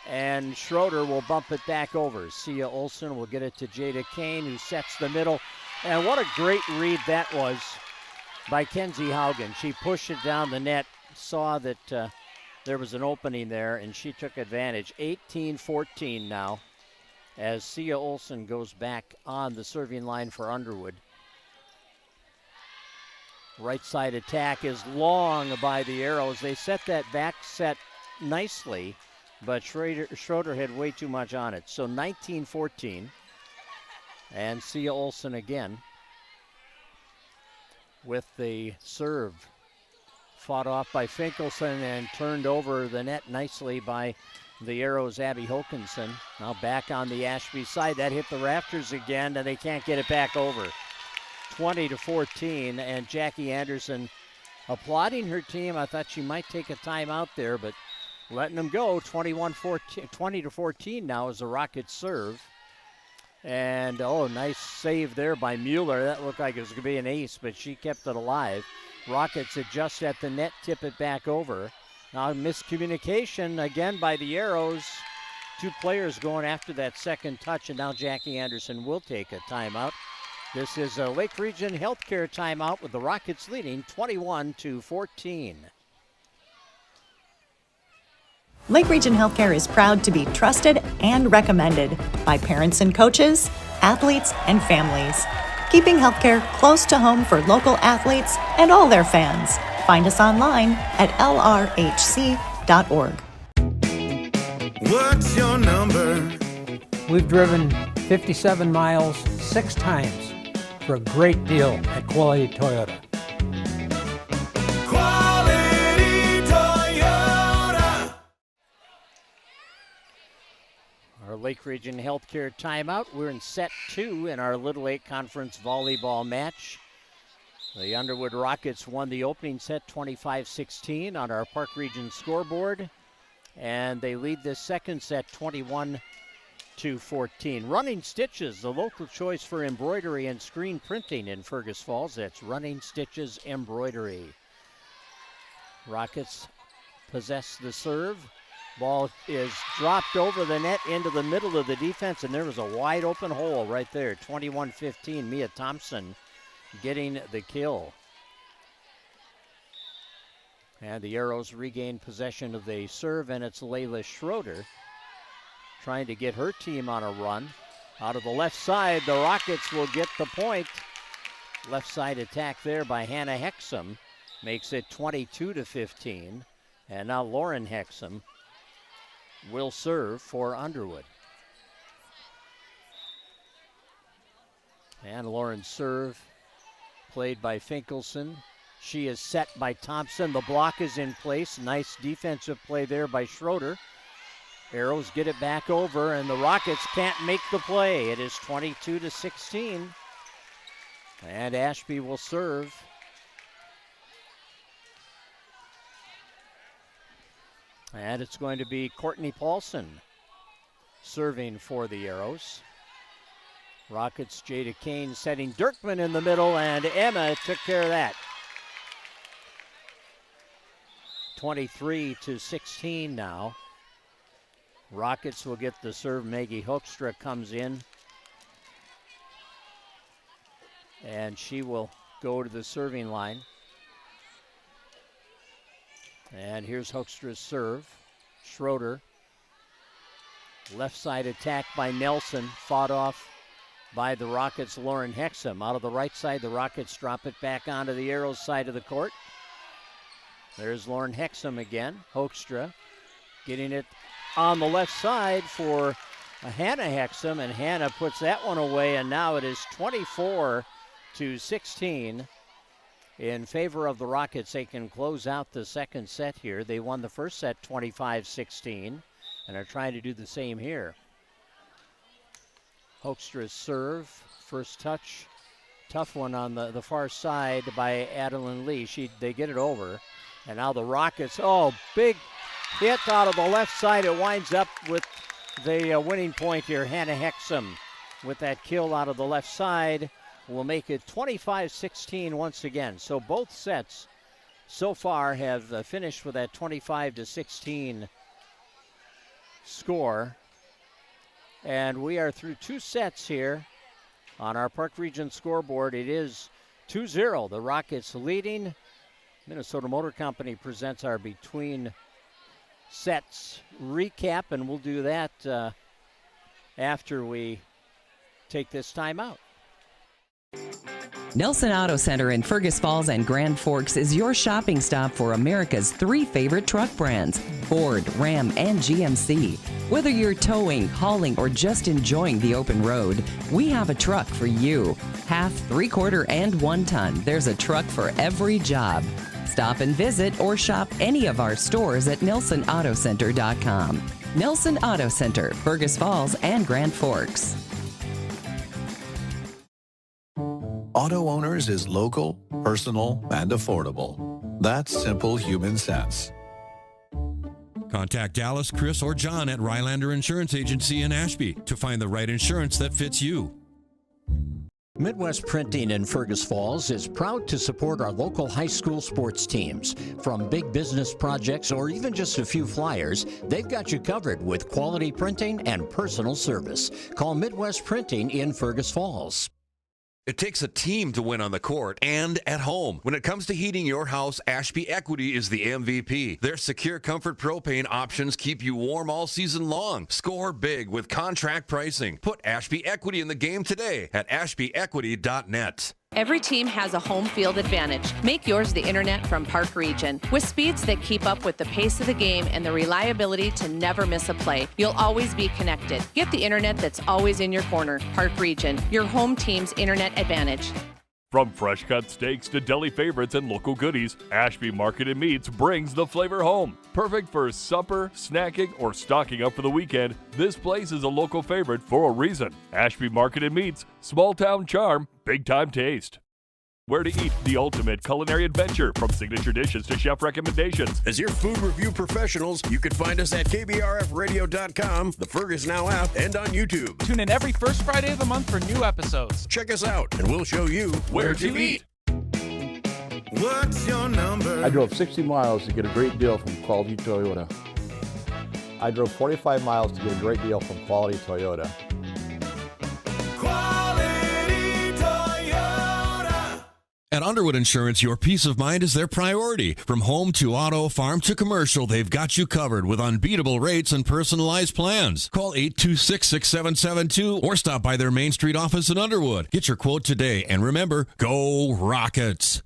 and Schroeder will bump it back over. Sia Olsen will get it to Jada Kane, who sets the middle. And what a great read that was by Kenzie Haugen. She pushed it down the net, saw that there was an opening there, and she took advantage. 18-14 now as Sia Olsen goes back on the serving line for Underwood. Right side attack is long by the Arrows. They set that back set nicely, but Schroeder had way too much on it. So 19-14. And Sia Olsen again with the serve. Fought off by Finkelson and turned over the net nicely by the Arrows' Abby Hokinson. Now back on the Ashby side. That hit the rafters again, and they can't get it back over. 20-14, and Jackie Anderson applauding her team. I thought she might take a timeout there, but letting them go. 20-14 now as the Rockets serve. And, nice save there by Mueller. That looked like it was going to be an ace, but she kept it alive. Rockets adjust at the net, tip it back over. Now miscommunication again by the Arrows. Two players going after that second touch, and now Jackie Anderson will take a timeout. This is a Lake Region Healthcare timeout with the Rockets leading 21-14. Lake Region Healthcare is proud to be trusted and recommended by parents and coaches, athletes, and families. Keeping healthcare close to home for local athletes and all their fans. Find us online at lrhc.org. What's your number? We've driven 57 miles 6 times for a great deal at Quality Toyota. Quality Toyota. Our Lake Region Healthcare timeout. We're in set 2 in our Little 8 Conference volleyball match. The Underwood Rockets won the opening set 25-16 on our Park Region scoreboard, and they lead this second set 21-14. Running Stitches, the local choice for embroidery and screen printing in Fergus Falls. That's Running Stitches Embroidery. Rockets possess the serve. Ball is dropped over the net into the middle of the defense, and there was a wide open hole right there. 21-15, Mia Thompson getting the kill. And the Arrows regain possession of the serve, and it's Layla Schroeder trying to get her team on a run. Out of the left side, the Rockets will get the point. Left side attack there by Hannah Hexum makes it 22-15. And now Lauren Hexum will serve for Underwood. And Lauren's serve played by Finkelson. She is set by Thompson. The block is in place. Nice defensive play there by Schroeder. Arrows get it back over, and the Rockets can't make the play. It is 22-16. And Ashby will serve. And it's going to be Courtney Paulson serving for the Arrows. Rockets, Jada Kane setting Dirkman in the middle, and Emma took care of that. 23-16 now. Rockets will get the serve. Maggie Hoekstra comes in, and she will go to the serving line. And here's Hoekstra's serve. Schroeder. Left side attack by Nelson, fought off by the Rockets' Lauren Hexum. Out of the right side, the Rockets drop it back onto the Arrows side of the court. There's Lauren Hexum again. Hoekstra getting it on the left side for Hannah Hexum, and Hannah puts that one away, and now it is 24-16 in favor of the Rockets. They can close out the second set here. They won the first set 25-16 and are trying to do the same here. Hoekstra's serve, first touch, tough one on the far side by Adeline Lee. They get it over, and now the Rockets, big hit out of the left side. It winds up with the winning point here. Hannah Hexum with that kill out of the left side will make it 25-16 once again. So both sets so far have finished with that 25-16 score. And we are through two sets here on our Park Region scoreboard. It is 2-0. The Rockets leading. Minnesota Motor Company presents our between sets recap, and we'll do that after we take this time out. Nelson Auto Center in Fergus Falls and Grand Forks is your shopping stop for America's three favorite truck brands, Ford, Ram, and GMC. Whether you're towing, hauling, or just enjoying the open road, we have a truck for you. Half, 3/4, and 1 ton. There's a truck for every job. Stop and visit or shop any of our stores at NelsonAutoCenter.com. Nelson Auto Center, Fergus Falls and Grand Forks. Auto Owners is local, personal, and affordable. That's simple human sense. Contact Dallas, Chris, or John at Rylander Insurance Agency in Ashby to find the right insurance that fits you. Midwest Printing in Fergus Falls is proud to support our local high school sports teams. From big business projects or even just a few flyers, they've got you covered with quality printing and personal service. Call Midwest Printing in Fergus Falls. It takes a team to win on the court and at home. When it comes to heating your house, Ashby Equity is the MVP. Their secure comfort propane options keep you warm all season long. Score big with contract pricing. Put Ashby Equity in the game today at ashbyequity.net. Every team has a home field advantage. Make yours the internet from Park Region. With speeds that keep up with the pace of the game and the reliability to never miss a play, you'll always be connected. Get the internet that's always in your corner. Park Region, your home team's internet advantage. From fresh cut steaks to deli favorites and local goodies, Ashby Market and Meats brings the flavor home. Perfect for supper, snacking, or stocking up for the weekend, this place is a local favorite for a reason. Ashby Market and Meats, small town charm, big time taste. Where to eat, the ultimate culinary adventure, from signature dishes to chef recommendations. As your food review professionals, you can find us at KBRFradio.com, the Fergus Now app, and on YouTube. Tune in every first Friday of the month for new episodes. Check us out, and we'll show you where to eat. What's your number? I drove 60 miles to get a great deal from Quality Toyota. I drove 45 miles to get a great deal from Quality Toyota. Quality Toyota. At Underwood Insurance, your peace of mind is their priority. From home to auto, farm to commercial, they've got you covered with unbeatable rates and personalized plans. Call 826-6772 or stop by their Main Street office in Underwood. Get your quote today, and remember, go Rockets!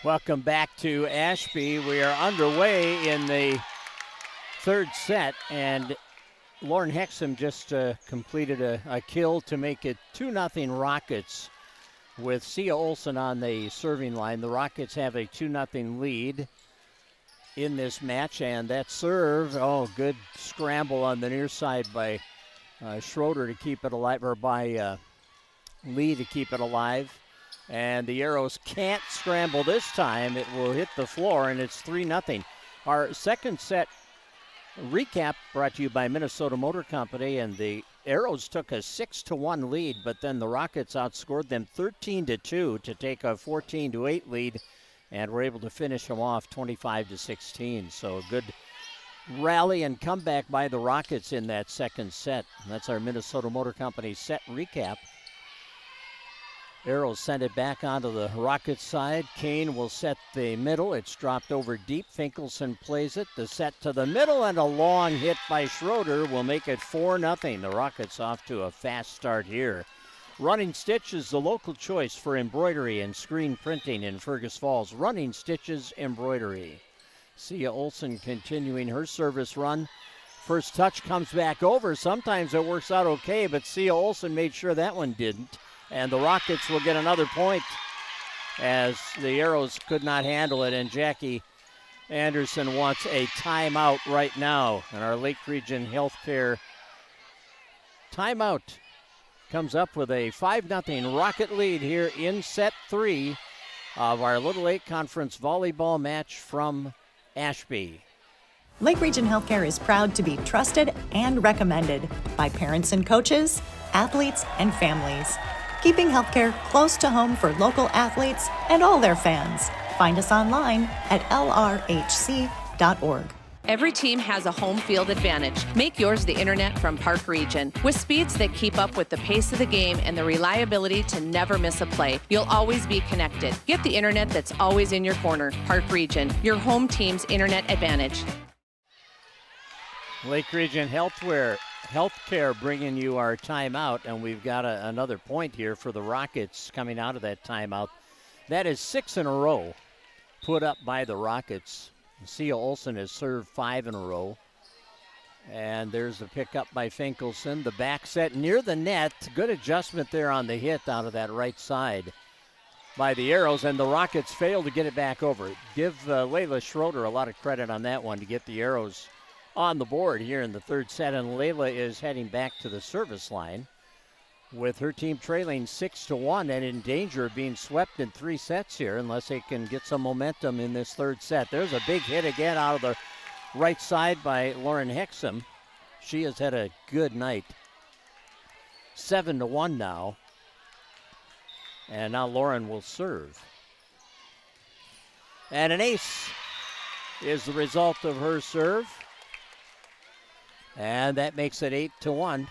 Welcome back to Ashby. We are underway in the third set, and Lauren Hexham just completed a kill to make it 2-0 Rockets with Sia Olsen on the serving line. The Rockets have a 2-0 lead in this match, and that serve, good scramble on the near side by Schroeder to keep it alive, or by Lee to keep it alive. And the Arrows can't scramble this time. It will hit the floor, and it's 3-0. Our second set recap brought to you by Minnesota Motor Company, and the Arrows took a 6-1 lead, but then the Rockets outscored them 13-2 to take a 14-8 lead, and were able to finish them off 25-16. So a good rally and comeback by the Rockets in that second set. That's our Minnesota Motor Company set recap. Arrows send it back onto the Rockets side. Kane will set the middle. It's dropped over deep. Finkelson plays it. The set to the middle, and a long hit by Schroeder will make it 4-0. The Rockets off to a fast start here. Running Stitch is the local choice for embroidery and screen printing in Fergus Falls. Running Stitch's Embroidery. Sia Olsen continuing her service run. First touch comes back over. Sometimes it works out okay, but Sia Olsen made sure that one didn't. And the Rockets will get another point as the Arrows could not handle it. And Jackie Anderson wants a timeout right now. And our Lake Region Healthcare timeout comes up with a 5-0 Rocket lead here in set 3 of our Little Lake Conference volleyball match from Ashby. Lake Region Healthcare is proud to be trusted and recommended by parents and coaches, athletes, and families. Keeping healthcare close to home for local athletes and all their fans. Find us online at lrhc.org. Every team has a home field advantage. Make yours the internet from Park Region. With speeds that keep up with the pace of the game and the reliability to never miss a play, you'll always be connected. Get the internet that's always in your corner. Park Region, your home team's internet advantage. Lake Region Healthcare bringing you our timeout, and we've got another point here for the Rockets coming out of that timeout. That is 6 in a row put up by the Rockets. Sia Olsen has served 5 in a row. And there's the pickup by Finkelson. The back set near the net. Good adjustment there on the hit out of that right side by the Arrows, and the Rockets fail to get it back over. Give Layla Schroeder a lot of credit on that one to get the Arrows on the board here in the third set, and Layla is heading back to the service line with her team trailing 6-1 and in danger of being swept in 3 sets here unless they can get some momentum in this third set. There's a big hit again out of the right side by Lauren Hexham. She has had a good night. 7-1 now. And now Lauren will serve. And an ace is the result of her serve. And that makes it 8-1.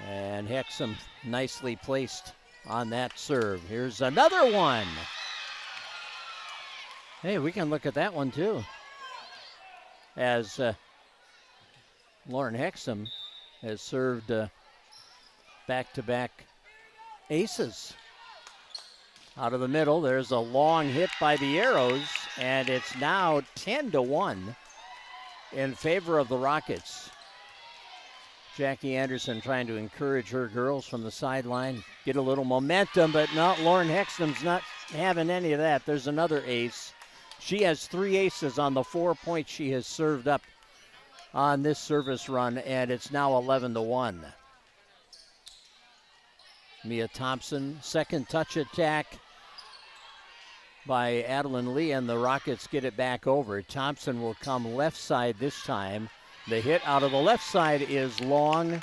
And Hexham nicely placed on that serve. Here's another one. Hey, we can look at that one too. As Lauren Hexham has served back-to-back aces. Out of the middle, there's a long hit by the Arrows, and it's now 10-1 in favor of the Rockets. Jackie Anderson trying to encourage her girls from the sideline, get a little momentum, but no, Lauren Hexham's not having any of that. There's another ace. She has 3 aces on the 4 points she has served up on this service run, and it's now 11-1. Mia Thompson, second touch attack by Adeline Lee, and the Rockets get it back over. Thompson will come left side this time. The hit out of the left side is long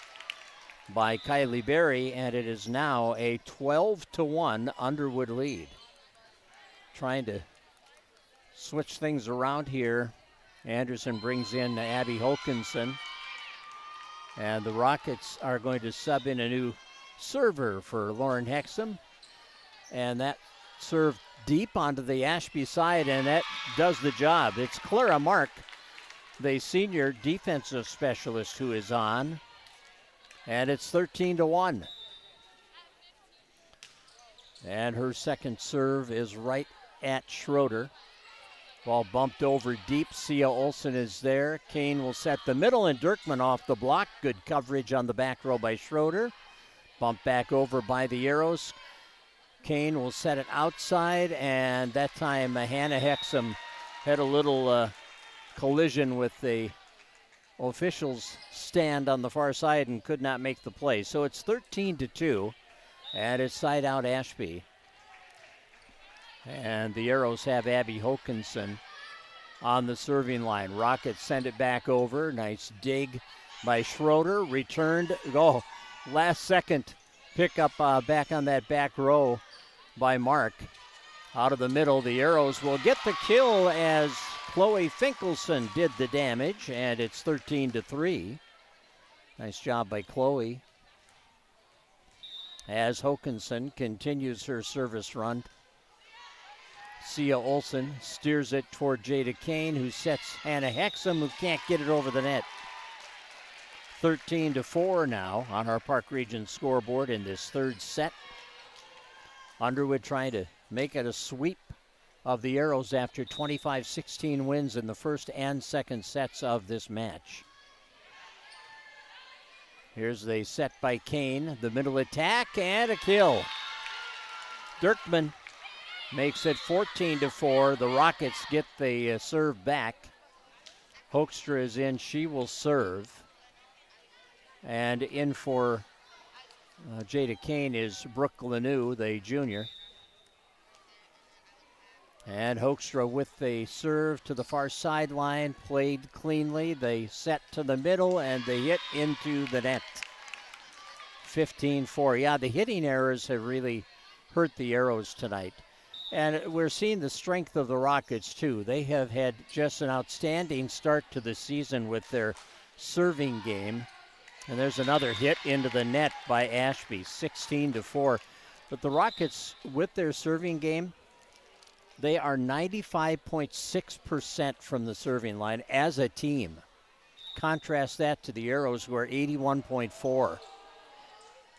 by Kylie Berry, and it is now a 12-1 Underwood lead. trying to switch things around here. Anderson brings in Abby Hokinson. And the Rockets are going to sub in a new server for Lauren Hexum. And that serve deep onto the Ashby side, and that does the job. It's Clara Mark, the senior defensive specialist, who is on. And it's 13-1. And her second serve is right at Schroeder. Ball bumped over deep. Sia Olsen is there. Kane will set the middle, and Dirkman off the block. Good coverage on the back row by Schroeder. Bumped back over by the Arrows. Kane will set it outside, and that time Hannah Hexum had a little collision with the officials' stand on the far side and could not make the play. So it's 13-2, and it's side out Ashby. And the Arrows have Abby Hokinson on the serving line. Rockets send it back over. Nice dig by Schroeder. Returned. Oh, last second pickup back on that back row by Mark. Out of the middle, the Arrows will get the kill as Chloe Finkelson did the damage, and it's 13-3. Nice job by Chloe. As Hokinson continues her service run. Sia Olsen steers it toward Jada Kane, who sets Hannah Hexum, who can't get it over the net. 13-4 now on our Park Region scoreboard in this third set. Underwood trying to make it a sweep of the Arrows after 25-16 wins in the first and second sets of this match. Here's the set by Kane, the middle attack, and a kill. Dirkman makes it 14-4. The Rockets get the serve back. Hoekstra is in. She will serve. And in for Jada Kane is Brooke Lanou, the junior. And Hoekstra with the serve to the far sideline, played cleanly. They set to the middle, and they hit into the net. 15-4. Yeah, the hitting errors have really hurt the Arrows tonight. And we're seeing the strength of the Rockets, too. They have had just an outstanding start to the season with their serving game. And there's another hit into the net by Ashby, 16-4. But the Rockets, with their serving game, they are 95.6% from the serving line as a team. Contrast that to the Arrows, who are 81.4%.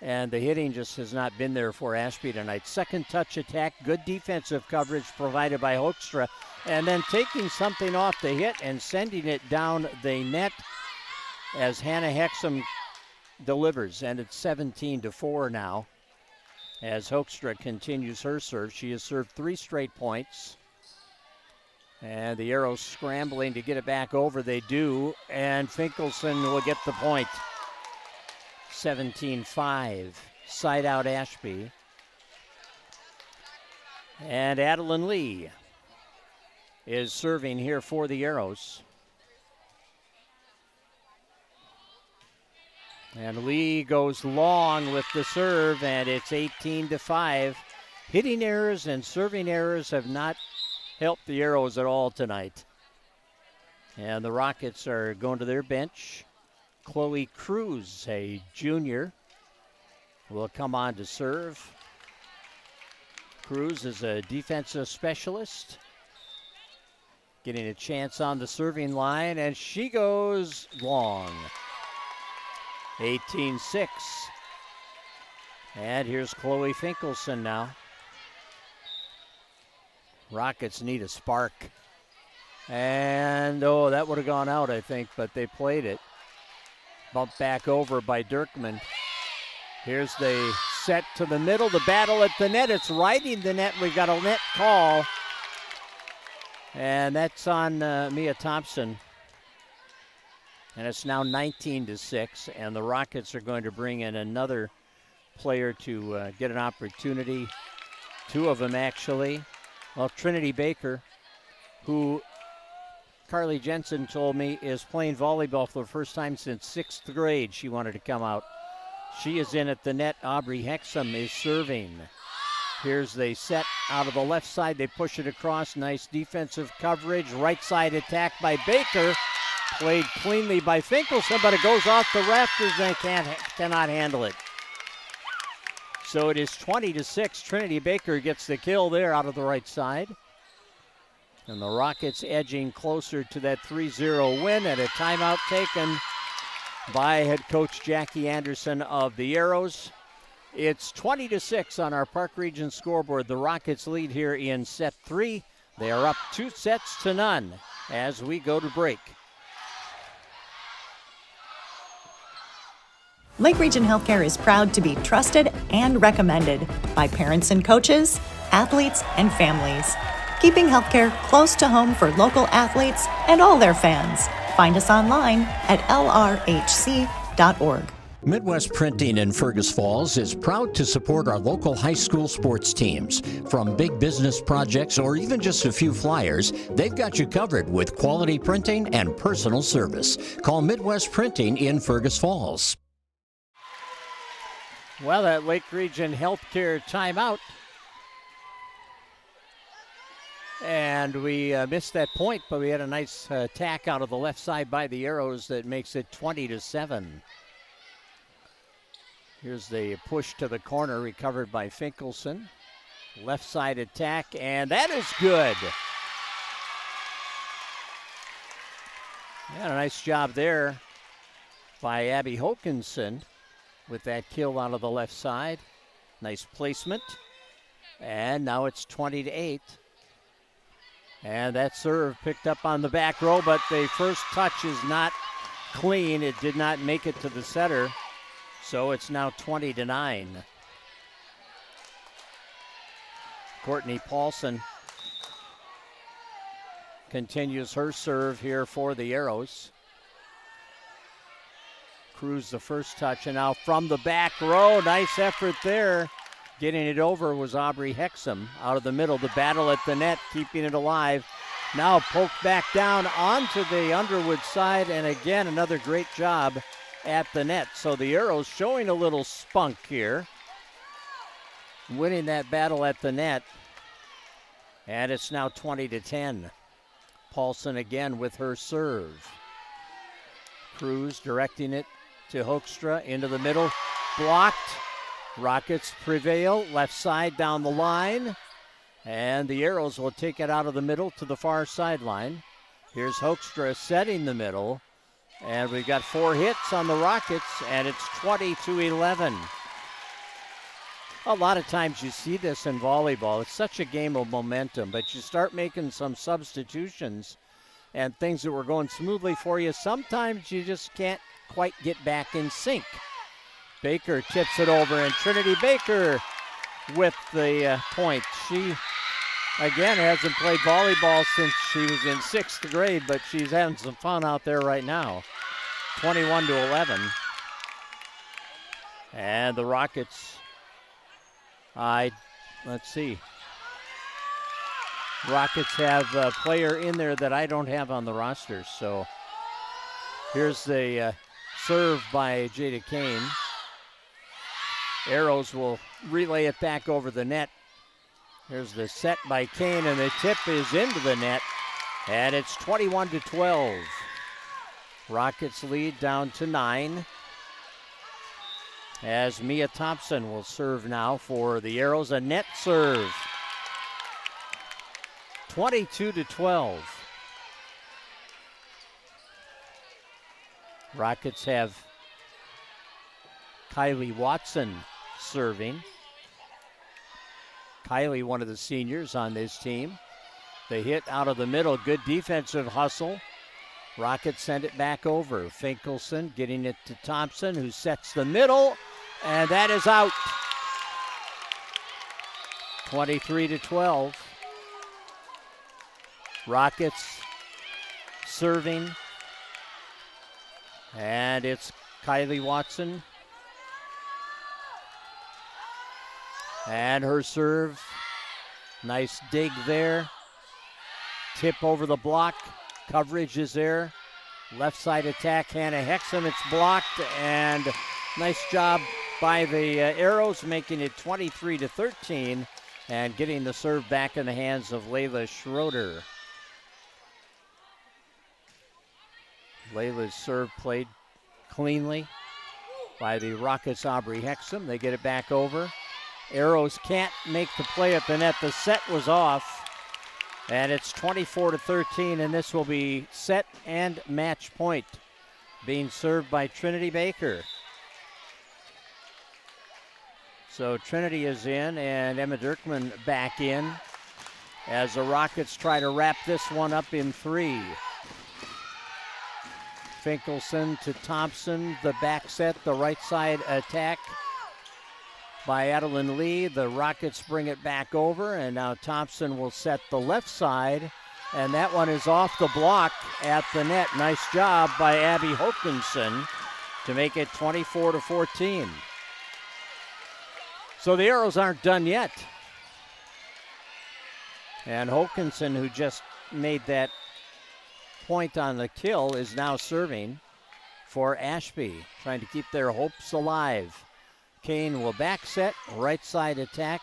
And the hitting just has not been there for Ashby tonight. Second touch attack, good defensive coverage provided by Hoekstra. And then taking something off the hit and sending it down the net as Hannah Hexum delivers. And it's 17-4 now as Hoekstra continues her serve. She has served 3 straight points. And the Arrows scrambling to get it back over. They do. And Finkelson will get the point. 17-5, side out Ashby. And Adeline Lee is serving here for the Arrows. And Lee goes long with the serve, and it's 18-5. Hitting errors and serving errors have not helped the Arrows at all tonight. And the Rockets are going to their bench. Chloe Cruz, a junior, will come on to serve. Cruz is a defensive specialist, getting a chance on the serving line, and she goes long. 18-6. And here's Chloe Finkelson now. Rockets need a spark. And, that would have gone out, I think, but they played it. Bumped back over by Dirkman. Here's the set to the middle, the battle at the net. It's riding the net. We've got a net call. And that's on Mia Thompson. And it's now 19-6. And the Rockets are going to bring in another player to get an opportunity. 2 of them, actually. Well, Trinity Baker, who Carly Jensen told me is playing volleyball for the first time since 6th grade. She wanted to come out. She is in at the net. Aubrey Hexum is serving. Here's the set out of the left side. They push it across. Nice defensive coverage. Right side attack by Baker. Played cleanly by Finkelson, but it goes off the rafters and cannot handle it. So it is 20-6. Trinity Baker gets the kill there out of the right side. And the Rockets edging closer to that 3-0 win, and a timeout taken by head coach Jackie Anderson of the Arrows. It's 20-6 on our Park Region scoreboard. The Rockets lead here in set 3. They are up 2-0 as we go to break. Lake Region Healthcare is proud to be trusted and recommended by parents and coaches, athletes, and families. Keeping healthcare close to home for local athletes and all their fans. Find us online at lrhc.org. Midwest Printing in Fergus Falls is proud to support our local high school sports teams. From big business projects or even just a few flyers, they've got you covered with quality printing and personal service. Call Midwest Printing in Fergus Falls. Well, that Lake Region Healthcare timeout. And we missed that point, but we had a nice attack out of the left side by the Arrows that makes it 20-7. Here's the push to the corner, recovered by Finkelson. Left side attack, and that is good. Yeah, a nice job there by Abby Hokinson with that kill out of the left side. Nice placement. And now it's 20-8. And that serve picked up on the back row, but the first touch is not clean. It did not make it to the setter. So it's now 20-9. Courtney Paulson continues her serve here for the Arrows. Cruz the first touch, and now from the back row, nice effort there. Getting it over was Aubrey Hexum out of the middle. The battle at the net, keeping it alive. Now poked back down onto the Underwood side, and again another great job at the net. So the Arrows showing a little spunk here, winning that battle at the net, and it's now 20-10. Paulson again with her serve. Cruz directing it to Hoekstra into the middle, blocked. Rockets prevail, left side down the line, and the Arrows will take it out of the middle to the far sideline. Here's Hoekstra setting the middle, and we've got 4 hits on the Rockets, and it's 20-11. A lot of times you see this in volleyball. It's such a game of momentum, but you start making some substitutions and things that were going smoothly for you. Sometimes you just can't quite get back in sync. Baker tips it over, and Trinity Baker with the point. She, again, hasn't played volleyball since she was in 6th grade, but she's having some fun out there right now. 21-11. And the Rockets, let's see. Rockets have a player in there that I don't have on the roster. So here's the serve by Jada Kane. Arrows will relay it back over the net. Here's the set by Kane, and the tip is into the net, and it's 21-12. Rockets lead down to 9. As Mia Thompson will serve now for the Arrows, a net serve. 22-12. Rockets have Kylie Watson serving. Kylie, one of the seniors on this team. The hit out of the middle, good defensive hustle. Rockets send it back over. Finkelson getting it to Thompson, who sets the middle, and that is out. 23-12. Rockets serving, and it's Kylie Watson. And her serve, nice dig there. Tip over the block, coverage is there. Left side attack, Hannah Hexum, it's blocked, and nice job by the Arrows, making it 23-13. And getting the serve back in the hands of Layla Schroeder. Layla's serve played cleanly by the Rockets' Aubrey Hexum. They get it back over. Arrows can't make the play at the net. The set was off. And it's 24-13, and this will be set and match point. Being served by Trinity Baker. So Trinity is in, and Emma Dirkman back in as the Rockets try to wrap this one up in 3. Finkelson to Thompson, the back set, the right side attack by Adeline Lee. The Rockets bring it back over, and now Thompson will set the left side, and that one is off the block at the net. Nice job by Abby Hokinson to make it 24-14. So the Arrows aren't done yet. And Hokinson, who just made that point on the kill, is now serving for Ashby, trying to keep their hopes alive. Kane will back set, right side attack,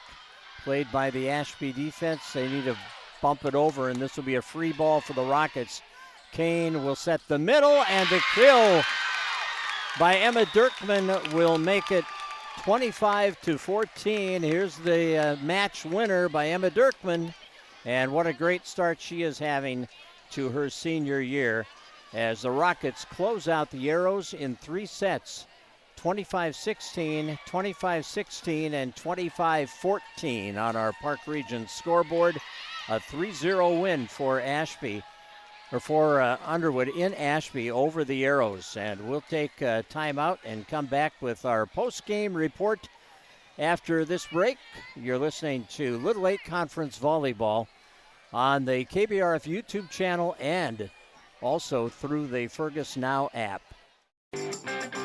played by the Ashby defense. They need to bump it over, and this will be a free ball for the Rockets. Kane will set the middle, and the kill by Emma Dirkman will make it 25-14. Here's the match winner by Emma Dirkman, and what a great start she is having to her senior year as the Rockets close out the Arrows in 3 sets, 25-16, 25-16, and 25-14 on our Park Region scoreboard. A 3-0 win for Ashby, or for Underwood in Ashby over the Arrows. And we'll take a timeout and come back with our post-game report after this break. You're listening to Little 8 Conference Volleyball on the KBRF YouTube channel and also through the Fergus Now app.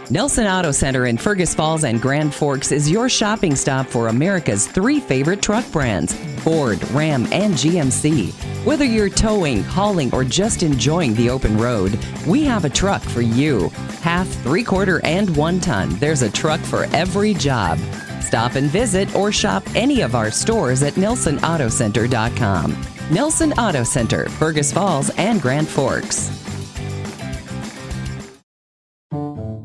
Nelson Auto Center in Fergus Falls and Grand Forks is your shopping stop for America's 3 favorite truck brands, Ford, Ram, and GMC. Whether you're towing, hauling, or just enjoying the open road, we have a truck for you. Half, 3/4, and 1 ton. There's a truck for every job. Stop and visit or shop any of our stores at NelsonAutoCenter.com. Nelson Auto Center, Fergus Falls and Grand Forks.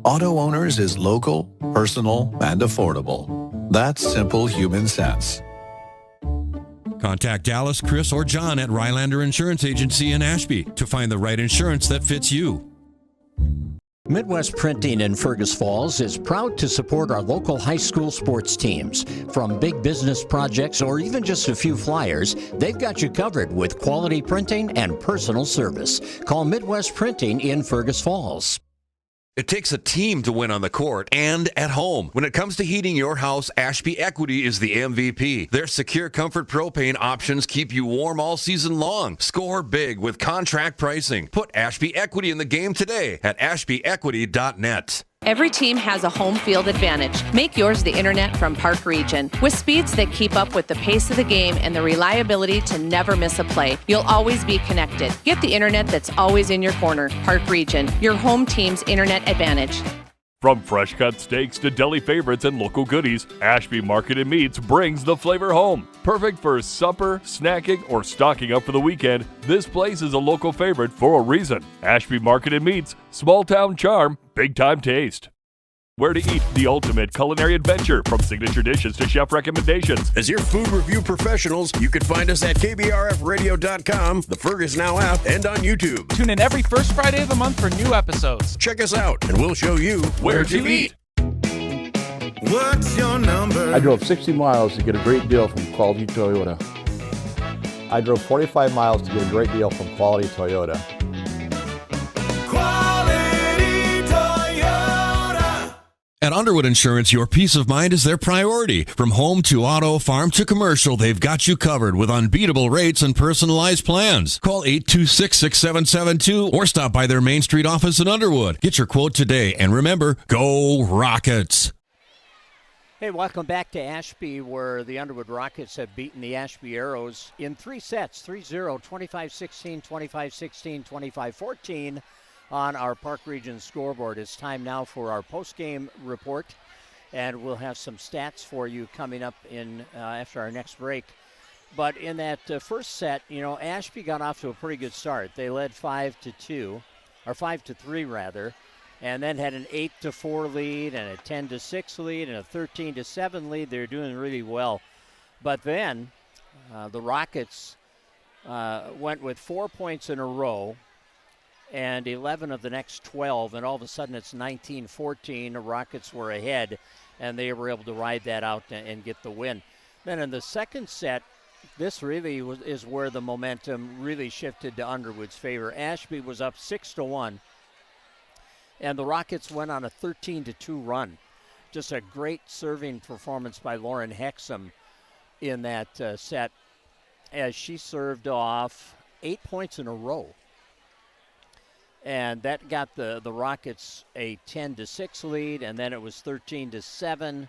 Auto Owners is local, personal, and affordable. That's simple human sense. Contact Dallas, Chris, or John at Rylander Insurance Agency in Ashby to find the right insurance that fits you. Midwest Printing in Fergus Falls is proud to support our local high school sports teams. From big business projects or even just a few flyers, they've got you covered with quality printing and personal service. Call Midwest Printing in Fergus Falls. It takes a team to win on the court and at home. When it comes to heating your house, Ashby Equity is the MVP. Their secure comfort propane options keep you warm all season long. Score big with contract pricing. Put Ashby Equity in the game today at ashbyequity.net. Every team has a home field advantage. Make yours the internet from Park Region. With speeds that keep up with the pace of the game and the reliability to never miss a play, you'll always be connected. Get the internet that's always in your corner. Park Region, your home team's internet advantage. From fresh cut steaks to deli favorites and local goodies, Ashby Market and Meats brings the flavor home. Perfect for supper, snacking, or stocking up for the weekend, this place is a local favorite for a reason. Ashby Market and Meats, small town charm, big time taste. Where to eat, the ultimate culinary adventure, from signature dishes to chef recommendations. As your food review professionals, you can find us at KBRFradio.com, the Fergus Now app, and on YouTube. Tune in every first Friday of the month for new episodes. Check us out, and we'll show you where to eat. What's your number? I drove 60 miles to get a great deal from Quality Toyota. I drove 45 miles to get a great deal from Quality Toyota. At Underwood Insurance, your peace of mind is their priority. From home to auto, farm to commercial, they've got you covered with unbeatable rates and personalized plans. Call 826-6772 or stop by their Main Street office in Underwood. Get your quote today, and remember, go Rockets! Hey, welcome back to Ashby, where the Underwood Rockets have beaten the Ashby Arrows in 3 sets, 3-0, 25-16, 25-16, 25-14. On our Park Region scoreboard. It's time now for our post-game report, and we'll have some stats for you coming up in after our next break. But in that first set, Ashby got off to a pretty good start. They led 5-2, or 5-3 rather, and then had an 8-4 lead and a 10-6 lead and a 13-7 lead. They're doing really well. But then the Rockets went with 4 points in a row and 11 of the next 12, and all of a sudden it's 19-14. The Rockets were ahead, and they were able to ride that out and get the win. Then in the second set, this really is where the momentum really shifted to Underwood's favor. Ashby was up 6-1, and the Rockets went on a 13-2 run. Just a great serving performance by Lauren Hexum in that set, as she served off 8 points in a row. And that got the Rockets a 10-6 lead, and then it was 13-7,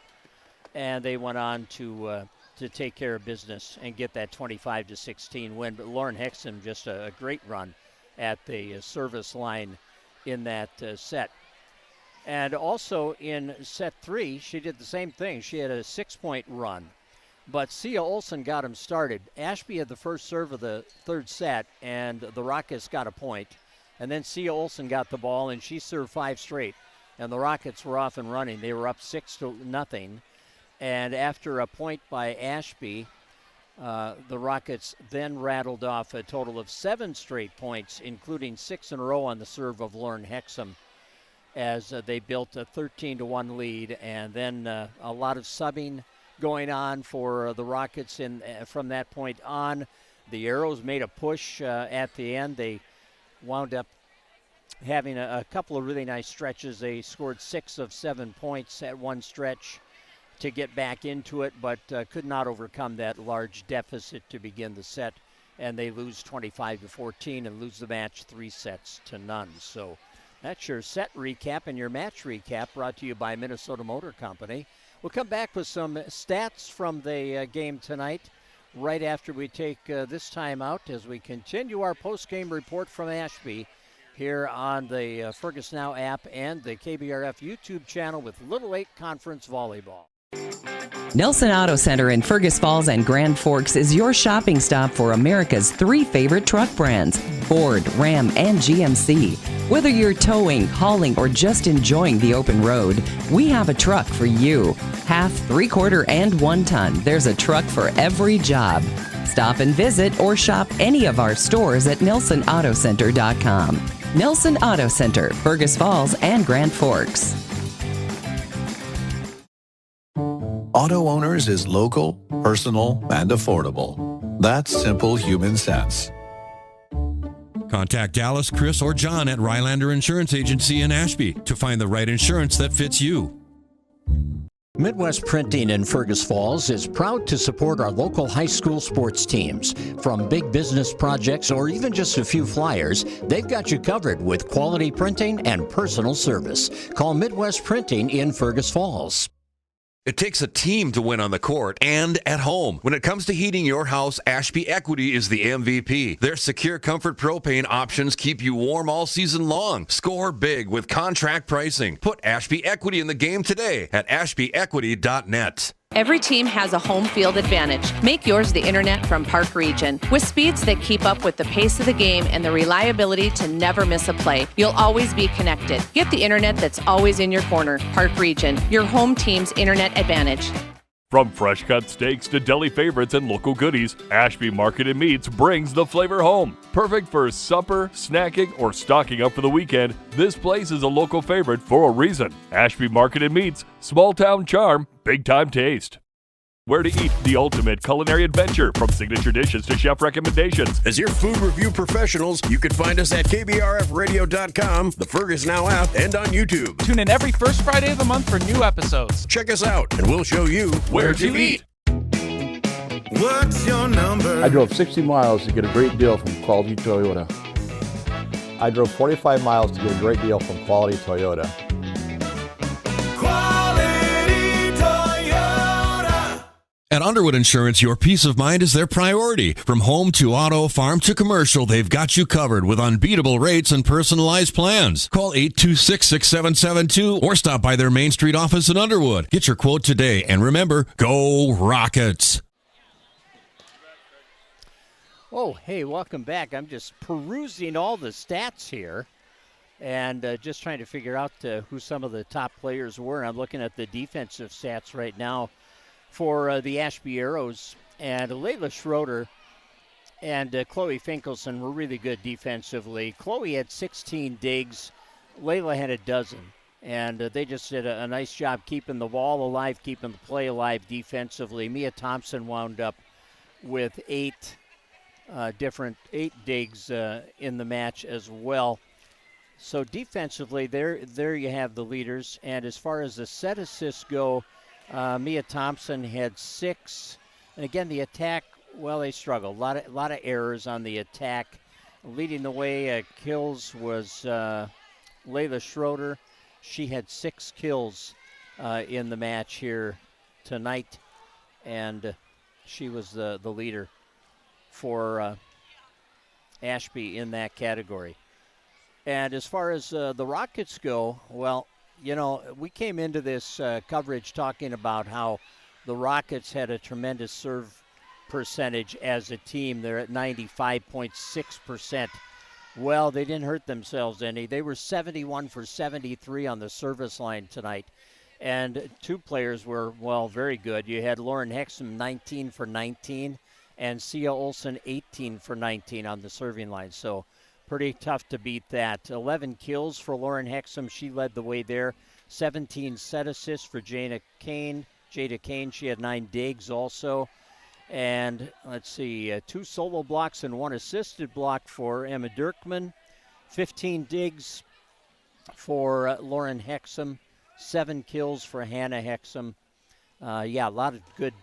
and they went on to take care of business and get that 25-16 win. But Lauren Hexum, just a great run at the service line in that set. And also in set 3, she did the same thing. She had a 6-point run, but Sia Olsen got him started. Ashby had the first serve of the third set, and the Rockets got a point. And then Sia Olsen got the ball, and she served 5 straight. And the Rockets were off and running. They were up 6-0. And after a point by Ashby, the Rockets then rattled off a total of 7 straight points, including 6 in a row on the serve of Lauren Hexum, as they built a 13-1 lead. And then a lot of subbing going on for the Rockets from that point on. The Arrows made a push at the end. They wound up having a couple of really nice stretches. They scored 6 of 7 points at one stretch to get back into it, but could not overcome that large deficit to begin the set, and they lose 25-14 and lose the match 3-0. So that's your set recap and your match recap, brought to you by Minnesota Motor Company. We'll come back with some stats from the game tonight right after we take this time out, as we continue our post-game report from Ashby here on the Fergus Now app and the KBRF YouTube channel with Little 8 Conference Volleyball. Nelson Auto Center in Fergus Falls and Grand Forks is your shopping stop for America's 3 favorite truck brands, Ford, Ram, and GMC. Whether you're towing, hauling, or just enjoying the open road, we have a truck for you. Half, 3/4, and 1 ton. There's a truck for every job. Stop and visit or shop any of our stores at NelsonAutoCenter.com. Nelson Auto Center, Fergus Falls and Grand Forks. Auto Owners is local, personal, and affordable. That's simple human sense. Contact Dallas, Chris, or John at Rylander Insurance Agency in Ashby to find the right insurance that fits you. Midwest Printing in Fergus Falls is proud to support our local high school sports teams. From big business projects or even just a few flyers, they've got you covered with quality printing and personal service. Call Midwest Printing in Fergus Falls. It takes a team to win on the court and at home. When it comes to heating your house, Ashby Equity is the MVP. Their secure comfort propane options keep you warm all season long. Score big with contract pricing. Put Ashby Equity in the game today at ashbyequity.net. Every team has a home field advantage. Make yours the internet from Park Region. With speeds that keep up with the pace of the game and the reliability to never miss a play, you'll always be connected. Get the internet that's always in your corner. Park Region, your home team's internet advantage. From fresh cut steaks to deli favorites and local goodies, Ashby Market and Meats brings the flavor home. Perfect for supper, snacking, or stocking up for the weekend, this place is a local favorite for a reason. Ashby Market and Meats, small town charm, big time taste. Where to eat, the ultimate culinary adventure, from signature dishes to chef recommendations. As your food review professionals, you can find us at KBRFradio.com, the Fergus Now app, and on YouTube. Tune in every first Friday of the month for new episodes. Check us out, and we'll show you where to eat. What's your number? I drove 60 miles to get a great deal from Quality Toyota. I drove 45 miles to get a great deal from Quality Toyota. At Underwood Insurance, your peace of mind is their priority. From home to auto, farm to commercial, they've got you covered with unbeatable rates and personalized plans. Call 826-6772 or stop by their Main Street office in Underwood. Get your quote today, and remember, go Rockets! Oh, hey, welcome back. I'm just perusing all the stats here and just trying to figure out who some of the top players were. I'm looking at the defensive stats right now for the Ashby Arrows. And Layla Schroeder and Chloe Finkelson were really good defensively. Chloe had 16 digs. Layla had a dozen. And they just did a nice job keeping the ball alive, keeping the play alive defensively. Mia Thompson wound up with 8 digs in the match as well. So defensively, there you have the leaders. And as far as the set assists go, Mia Thompson had 6. And again, the attack, well, they struggled. A lot of errors on the attack. Leading the way kills was Layla Schroeder. She had 6 kills in the match here tonight, and she was the leader for Ashby in that category. And as far as the Rockets go, well, you know, we came into this coverage talking about how the Rockets had a tremendous serve percentage as a team. They're at 95.6%. Well, they didn't hurt themselves any. They were 71 for 73 on the service line tonight. And 2 players were, well, very good. You had Lauren Hexum 19 for 19 and Sia Olsen 18 for 19 on the serving line. So pretty tough to beat that. 11 kills for Lauren Hexum. She led the way there. 17 set assists for Jada Kane. She had 9 digs also. And let's see, 2 solo blocks and 1 assisted block for Emma Dirkman. 15 digs for Lauren Hexum. 7 kills for Hannah Hexum. A lot of good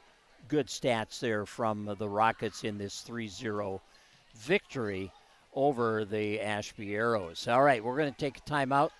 stats there from the Rockets in this 3-0 victory over the Ashby Arrows. All right, we're going to take a timeout.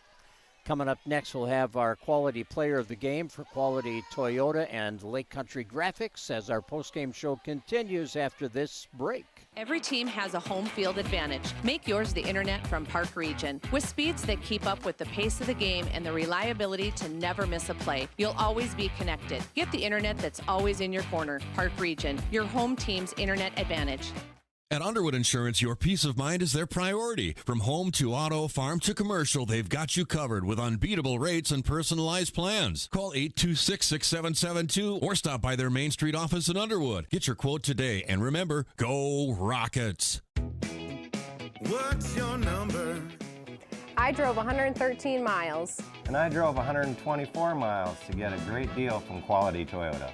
Coming up next, we'll have our quality player of the game for Quality Toyota and Lake Country Graphics as our postgame show continues after this break. Every team has a home field advantage. Make yours the internet from Park Region. With speeds that keep up with the pace of the game and the reliability to never miss a play, you'll always be connected. Get the internet that's always in your corner. Park Region, your home team's internet advantage. At Underwood Insurance, your peace of mind is their priority. From home to auto, farm to commercial, they've got you covered with unbeatable rates and personalized plans. Call 826-6772 or stop by their Main Street office in Underwood. Get your quote today, and remember, go Rockets! What's your number? I drove 113 miles. And I drove 124 miles to get a great deal from Quality Toyota.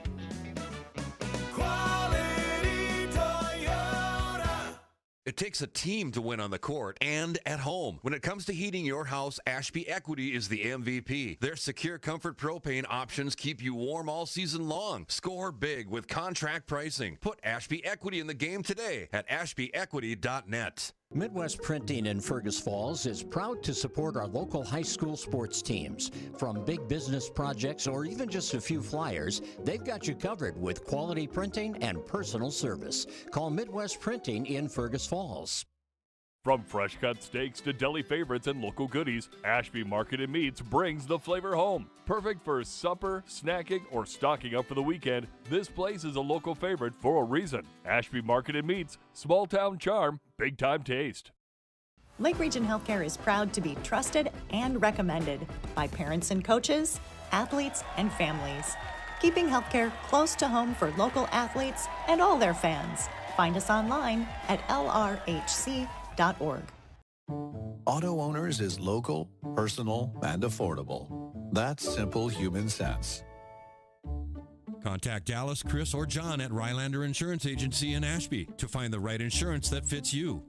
It takes a team to win on the court and at home. When it comes to heating your house, Ashby Equity is the MVP. Their secure comfort propane options keep you warm all season long. Score big with contract pricing. Put Ashby Equity in the game today at ashbyequity.net. Midwest Printing in Fergus Falls is proud to support our local high school sports teams. From big business projects or even just a few flyers, they've got you covered with quality printing and personal service. Call Midwest Printing in Fergus Falls. From fresh cut steaks to deli favorites and local goodies, Ashby Market and Meats brings the flavor home. Perfect for supper, snacking, or stocking up for the weekend, this place is a local favorite for a reason. Ashby Market and Meats, small town charm, big time taste. Lake Region Healthcare is proud to be trusted and recommended by parents and coaches, athletes, and families. Keeping healthcare close to home for local athletes and all their fans. Find us online at lrhc.org. Auto Owners is local, personal, and affordable. That's simple human sense. Contact Dallas, Chris, or John at Rylander Insurance Agency in Ashby to find the right insurance that fits you.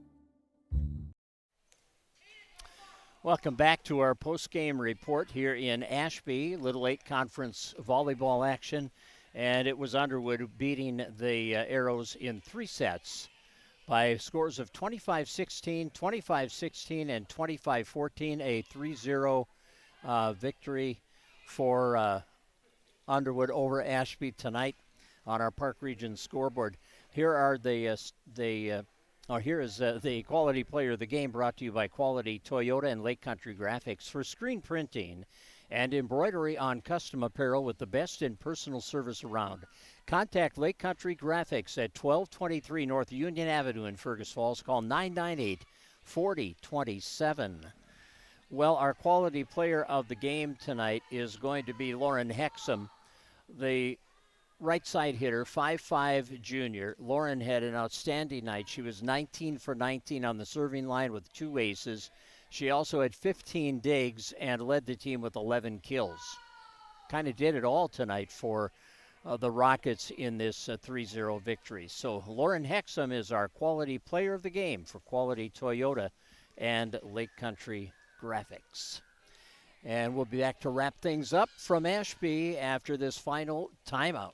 Welcome back to our post-game report here in Ashby. Little 8 conference volleyball action, and it was Underwood beating the Arrows in 3 sets by scores of 25-16, 25-16, and 25-14, a 3-0 victory for Underwood over Ashby tonight on our Park Region scoreboard. Here are here is the quality player of the game, brought to you by Quality Toyota and Lake Country Graphics. For screen printing and embroidery on custom apparel with the best in personal service around. Contact Lake Country Graphics at 1223 North Union Avenue in Fergus Falls. Call 998-4027. Well, our quality player of the game tonight is going to be Lauren Hexum, the right side hitter, 5'5" junior. Lauren had an outstanding night. She was 19 for 19 on the serving line with 2 aces. She also had 15 digs and led the team with 11 kills. Kind of did it all tonight for the Rockets in this 3-0 victory. So Lauren Hexum is our quality player of the game for Quality Toyota and Lake Country Graphics. And we'll be back to wrap things up from Ashby after this final timeout.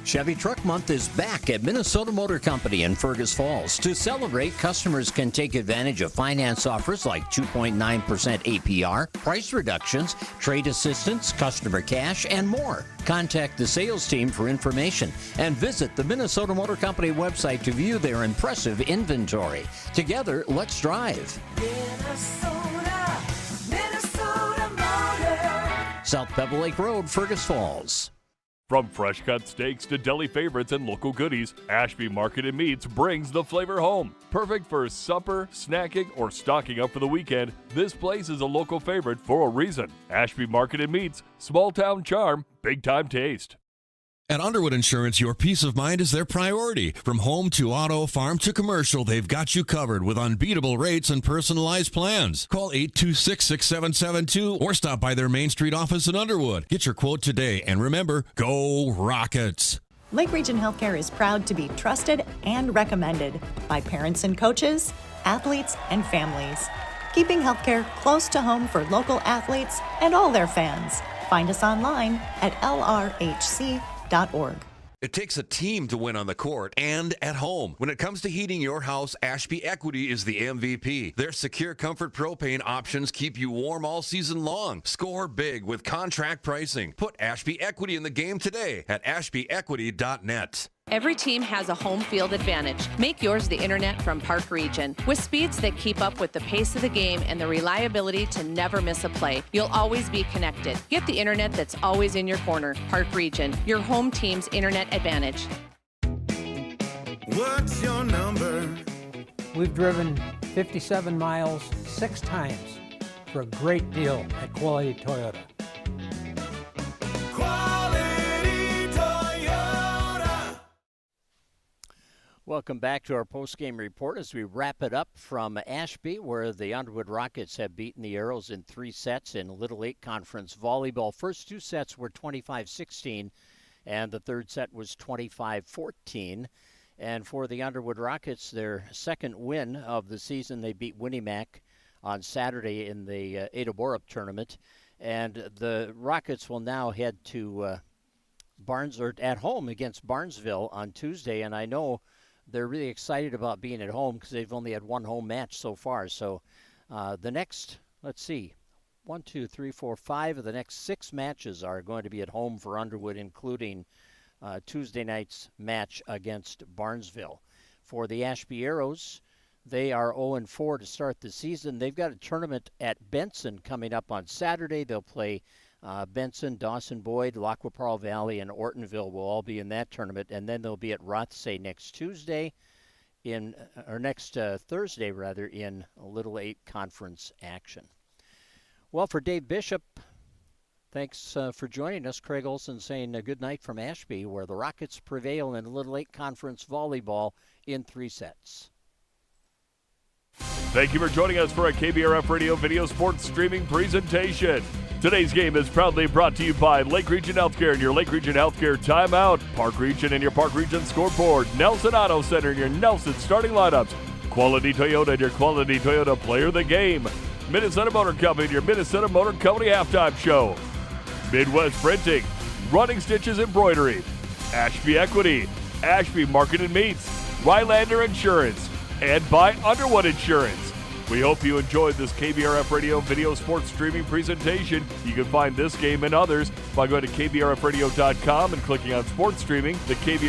Chevy Truck Month is back at Minnesota Motor Company in Fergus Falls. To celebrate, customers can take advantage of finance offers like 2.9% APR, price reductions, trade assistance, customer cash, and more. Contact the sales team for information and visit the Minnesota Motor Company website to view their impressive inventory. Together, let's drive. Minnesota Motor. South Pebble Lake Road, Fergus Falls. From fresh cut steaks to deli favorites and local goodies, Ashby Market and Meats brings the flavor home. Perfect for supper, snacking, or stocking up for the weekend, this place is a local favorite for a reason. Ashby Market and Meats, small town charm, big time taste. At Underwood Insurance, your peace of mind is their priority. From home to auto, farm to commercial, they've got you covered with unbeatable rates and personalized plans. Call 826-6772 or stop by their Main Street office in Underwood. Get your quote today, and remember, go Rockets! Lake Region Healthcare is proud to be trusted and recommended by parents and coaches, athletes, and families. Keeping healthcare close to home for local athletes and all their fans. Find us online at lrhc.org. It takes a team to win on the court and at home. When it comes to heating your house, Ashby Equity is the MVP. Their secure comfort propane options keep you warm all season long. Score big with contract pricing. Put Ashby Equity in the game today at ashbyequity.net. Every team has a home field advantage. Make yours the internet from Park Region. With speeds that keep up with the pace of the game and the reliability to never miss a play, you'll always be connected. Get the internet that's always in your corner. Park Region, your home team's internet advantage. What's your number? We've driven 57 miles 6 times for a great deal at Quality Toyota. Welcome back to our post-game report as we wrap it up from Ashby, where the Underwood Rockets have beaten the Arrows in 3 sets in Little 8 Conference Volleyball. First 2 sets were 25-16, and the third set was 25-14. And for the Underwood Rockets, their second win of the season, they beat Winnimac on Saturday in the Ada Borup tournament. And the Rockets will now head to at home against Barnesville on Tuesday, and I know they're really excited about being at home because they've only had 1 home match so far. So the next, 5 of the next 6 matches are going to be at home for Underwood, including Tuesday night's match against Barnesville. For the Ashby Arrows, they are 0-4 to start the season. They've got a tournament at Benson coming up on Saturday. They'll play Benson, Dawson Boyd, Lac-qui-Parle Valley, and Ortonville will all be in that tournament, and then they'll be at Rothsay next Thursday in Little 8 Conference action. Well, for Dave Bishop, thanks for joining us. Craig Olson saying good night from Ashby, where the Rockets prevail in Little 8 Conference Volleyball in 3 sets. Thank you for joining us for a KBRF Radio Video Sports Streaming presentation. Today's game is proudly brought to you by Lake Region Healthcare and your Lake Region Healthcare timeout, Park Region and your Park Region scoreboard, Nelson Auto Center and your Nelson starting lineups, Quality Toyota and your Quality Toyota player of the game, Minnesota Motor Company and your Minnesota Motor Company halftime show, Midwest Printing, Running Stitches Embroidery, Ashby Equity, Ashby Market and Meats, Rylander Insurance, and by Underwood Insurance. We hope you enjoyed this KBRF Radio Video Sports Streaming presentation. You can find this game and others by going to KBRFradio.com and clicking on Sports Streaming. The KBRF